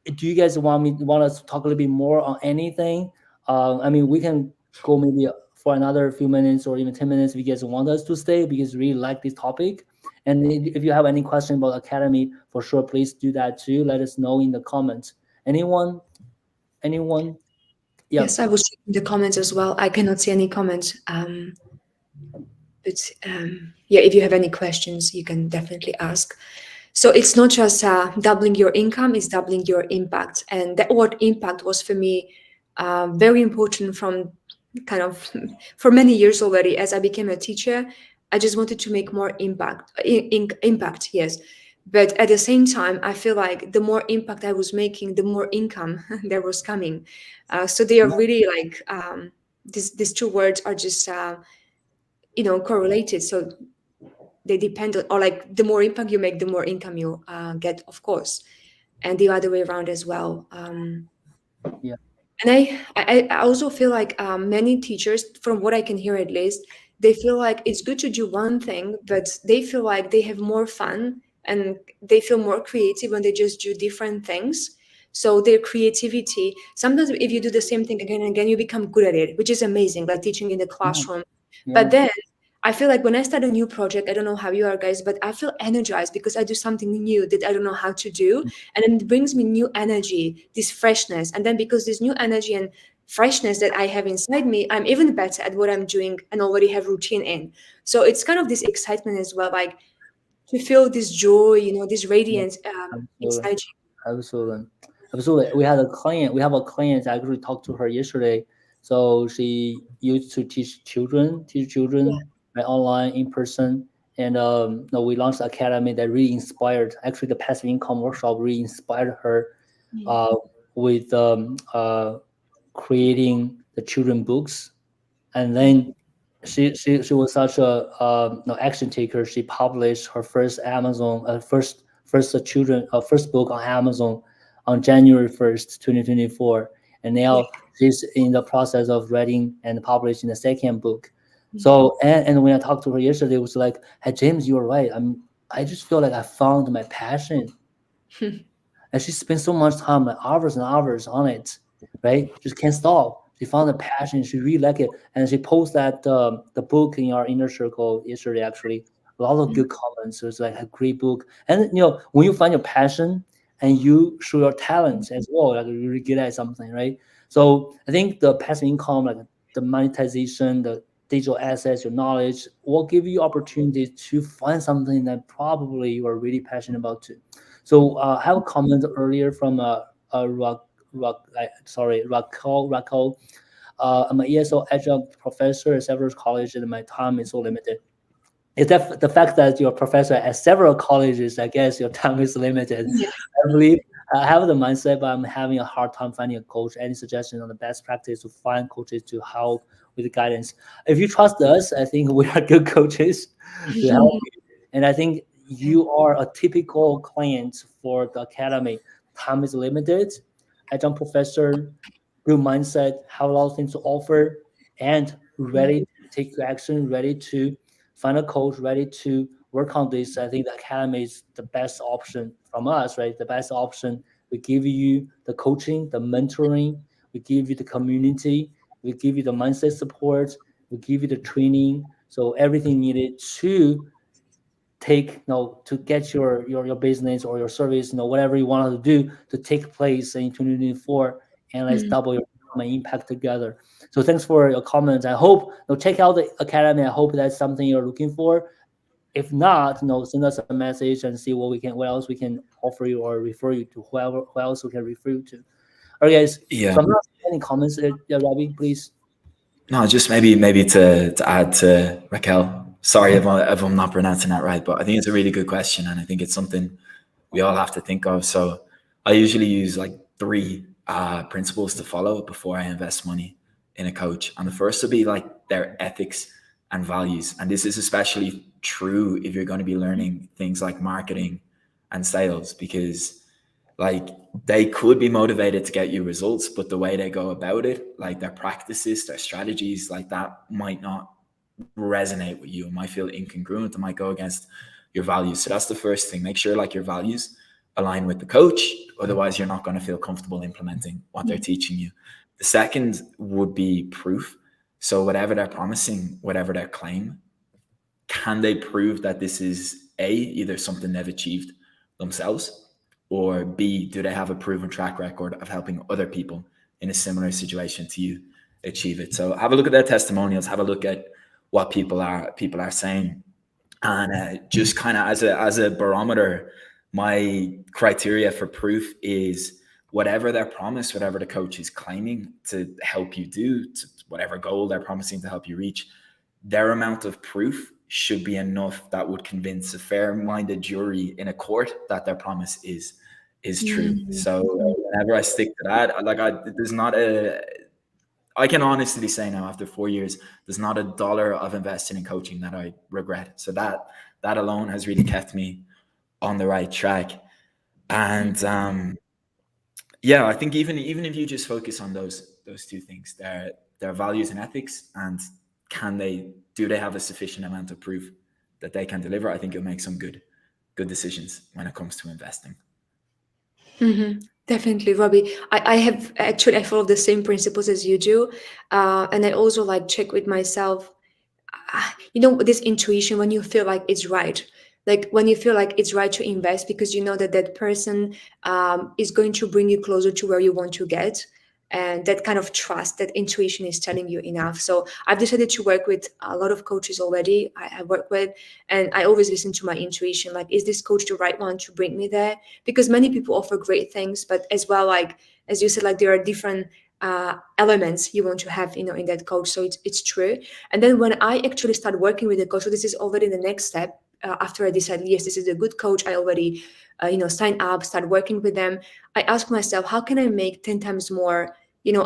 Do you guys want us to talk a little bit more on anything? I mean, we can go maybe for another few minutes or even 10 minutes if you guys want us to stay because we really like this topic. And if you have any question about Academy, for sure, please do that too. Let us know in the comments. Anyone? Anyone? Yeah. Yes, I was checking the comments as well. I cannot see any comments. But yeah, if you have any questions, you can definitely ask. So it's not just doubling your income, it's doubling your impact. And that word impact was for me very important from kind of for many years already. As I became a teacher, I just wanted to make more impact. Impact, yes. But at the same time, I feel like the more impact I was making, the more income there was coming. So they are really like these two words are just correlated. So they depend on, or like the more impact you make, the more income you get, of course, and the other way around as well. Yeah. And I also feel like many teachers, from what I can hear at least, they feel like it's good to do one thing, but they feel like they have more fun and they feel more creative when they just do different things. So their creativity, sometimes if you do the same thing again and again, you become good at it, which is amazing, like teaching in the classroom. Yeah. But then I feel like when I start a new project, I don't know how you are guys, but I feel energized because I do something new that I don't know how to do. And then it brings me new energy, this freshness. And then because this new energy and freshness that I have inside me, I'm even better at what I'm doing and already have routine in. So it's kind of this excitement as well, like to feel this joy, this Yeah. radiance Absolutely. inside Absolutely. Absolutely. We have a client, I actually talked to her yesterday. So she used to teach you. children right, online, in person. And no, we launched an academy that really inspired, actually the passive income workshop really inspired her Yeah. uh, with creating the children books. And then she was such a no, action taker. She published her first Amazon first book on Amazon on January 1st, 2024, and Yeah. now she's in the process of writing and publishing the second book. Yeah. So and when I talked to her yesterday, it was like, "Hey James, you were right. I just feel like I found my passion." And she spent so much time, like hours and hours on it, right? Just can't stop. She found a passion. She really like it, and she posted that the book in our inner circle yesterday. Actually, a lot of good comments. So it's like a great book, and when you find your passion and you show your talents as well, like you're really good at something, right? So I think the passive income, like the monetization, the digital assets, your knowledge, will give you opportunities to find something that probably you are really passionate about too. So I have a comment earlier from Raquel. I'm an ESO adjunct professor at several colleges, and my time is so limited. It's the fact that you're a professor at several colleges, I guess your time is limited. Yeah. I believe I have the mindset, but I'm having a hard time finding a coach. Any suggestion on the best practice to find coaches to help with the guidance? If you trust us, I think we are good coaches to help you. And I think you are a typical client for the academy. Time is limited. Adjunct professor, good mindset, have a lot of things to offer, and ready to take action, ready to find a coach, ready to work on this. I think the academy is the best option from us, right? The best option. We give you the coaching, the mentoring, we give you the community, we give you the mindset support, we give you the training. So everything needed to to get your business or your service, whatever you want to do to take place in 2024, and let's double your impact together. So thanks for your comments. I hope check out the academy. I hope that's something you're looking for. If not, send us a message and see what else we can offer you or refer you to who else we can refer you to. All right, guys. Yeah. So I'm not seeing any comments. Yeah, Robbie, please. No, just maybe to add to Raquel. Sorry if I'm not pronouncing that right, but I think it's a really good question, and I think it's something we all have to think of. So I usually use like three principles to follow before I invest money in a coach. And the first will be like their ethics and values. And this is especially true if you're going to be learning things like marketing and sales, because like they could be motivated to get you results, but the way they go about it, like their practices, their strategies, like that might not resonate with you. It might feel incongruent. It might go against your values. So that's the first thing. Make sure like your values align with the coach. Otherwise, you're not going to feel comfortable implementing what they're teaching you. The second would be proof. So whatever they're promising, whatever their claim, can they prove that this is A, either something they've achieved themselves, or B, do they have a proven track record of helping other people in a similar situation to you achieve it? So have a look at their testimonials, have a look at what people are saying, and just kind of as a barometer, my criteria for proof is whatever their promise, whatever the coach is claiming to help you do, to whatever goal they're promising to help you reach, their amount of proof should be enough that would convince a fair-minded jury in a court that their promise is true. So whenever I stick to that, there's not a, I can honestly say now, after 4 years, there's not a dollar of investing in coaching that I regret. So that alone has really kept me on the right track. And yeah, I think even if you just focus on those two things, their values and ethics, and do they have a sufficient amount of proof that they can deliver, I think you'll make some good decisions when it comes to investing. Definitely, Robbie. I have actually, I follow the same principles as you do, and I also like check with myself. This intuition when you feel like it's right, like when you feel like it's right to invest because you know that that person is going to bring you closer to where you want to get, and that kind of trust, that intuition is telling you enough. So I've decided to work with a lot of coaches already I work with, and I always listen to my intuition, like, is this coach the right one to bring me there? Because many people offer great things, but as well, like as you said, like there are different elements you want to have in that coach. So it's true. And then when I actually start working with a coach, so this is already the next step, after I decide, yes, this is a good coach, I already sign up, start working with them, I ask myself, how can I make 10 times more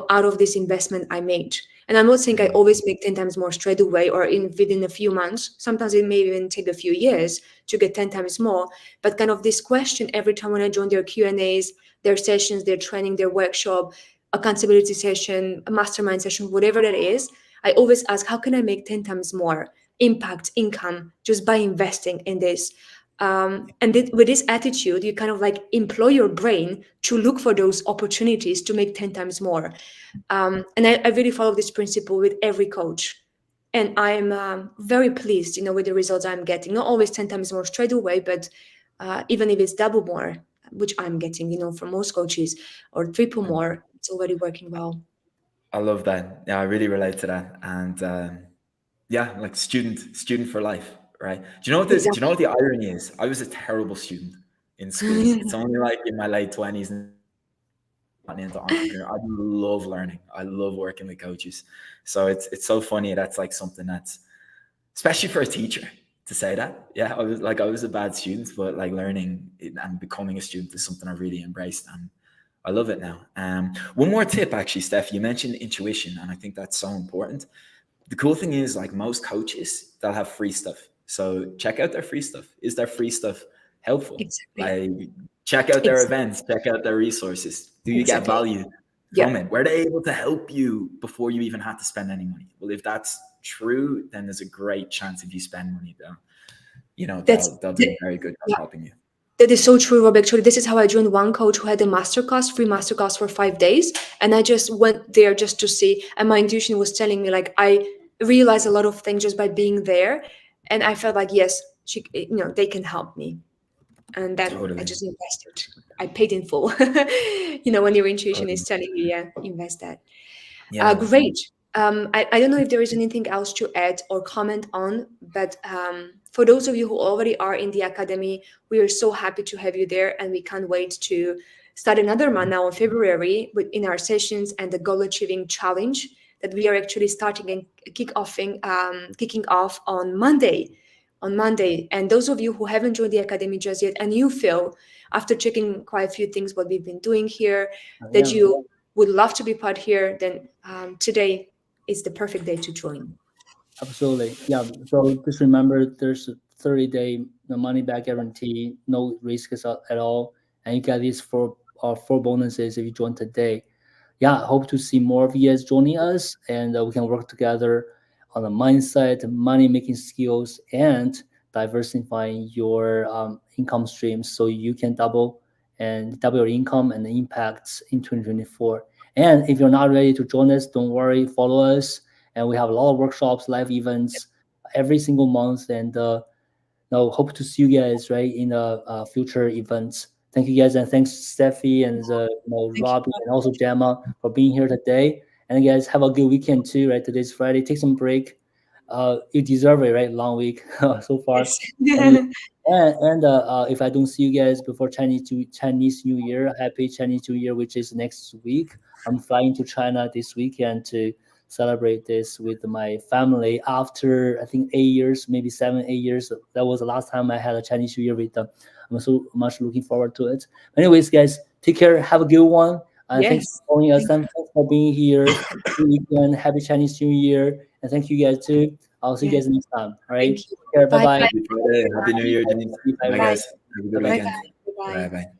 out of this investment I made? And I'm not saying I always make 10 times more straight away or within a few months. Sometimes it may even take a few years to get 10 times more. But kind of this question every time when I join their Q&As, their sessions, their training, their workshop, accountability session, a mastermind session, whatever that is, I always ask, how can I make 10 times more impact, income, just by investing in this? With this attitude, you kind of like employ your brain to look for those opportunities to make 10 times more. And I really follow this principle with every coach. And I'm very pleased, with the results I'm getting. Not always 10 times more straight away, but even if it's double more, which I'm getting, from most coaches, or triple more, it's already working well. I love that. Yeah, I really relate to that. And yeah, like student for life, right? Do you know what the irony is? I was a terrible student in school. It's only like in my late 20s and gotten into entrepreneur. I love learning. I love working with coaches. So it's so funny. That's like something that's, especially for a teacher to say that. Yeah, I was a bad student, but like learning and becoming a student is something I've really embraced, and I love it now. One more tip, actually, Steph. You mentioned intuition, and I think that's so important. The cool thing is, like most coaches, they'll have free stuff. So check out their free stuff. Is their free stuff helpful? Exactly. Like check out their events, check out their resources. Do you get value from it? Were they able to help you before you even had to spend any money? Well, if that's true, then there's a great chance if you spend money, they'll do a very good job helping you. That is so true, Rob. Actually, this is how I joined one coach who had a free masterclass for 5 days. And I just went there just to see. And my intuition was telling me, like, I realized a lot of things just by being there. And I felt like, yes, they can help me. And then I just invested. I paid in full. When your intuition is telling you, invest that. Yeah. Great. I don't know if there is anything else to add or comment on, but for those of you who already are in the academy, we are so happy to have you there, and we can't wait to start another month now in February in our sessions and the goal achieving challenge that we are actually starting and kicking off on Monday. On Monday, and those of you who haven't joined the academy just yet, and you feel after checking quite a few things what we've been doing here that Yeah, you would love to be part here, then today is the perfect day to join. absolutely. Yeah. So just remember, there's a 30-day money back guarantee, no risk at all, and you get these four bonuses if you join today. Yeah, hope to see more of you guys joining us, and we can work together on the mindset, money making skills, and diversifying your income streams so you can double your income and the impacts in 2024. And if you're not ready to join us, don't worry, follow us, and we have a lot of workshops, live events every single month, and now hope to see you guys right in the future events. Thank you guys, and thanks Steffi and Thank Robbie and also Gemma for being here today. And you guys have a good weekend too. Right, today's Friday. Take some break. You deserve it, right? Long week so far. And, you. if I don't see you guys before Chinese New Year, happy Chinese New Year, which is next week. I'm flying to China this weekend to celebrate this with my family after I think 8 years, maybe 7, 8 years. That was the last time I had a Chinese New Year with them. I'm so much looking forward to it. Anyways, guys, take care. Have a good one. And thanks Yes. for joining us. Thank you. Thanks for being here. Good weekend. Happy Chinese New Year. And thank you guys too. I'll see you Yes. guys next time. All right. Thank you. Take care. Bye Bye bye. bye. Happy Friday. Happy New Year, Denise. Bye Bye, bye. Bye. guys. Have a good Bye bye. Bye weekend. bye. Bye. Bye bye.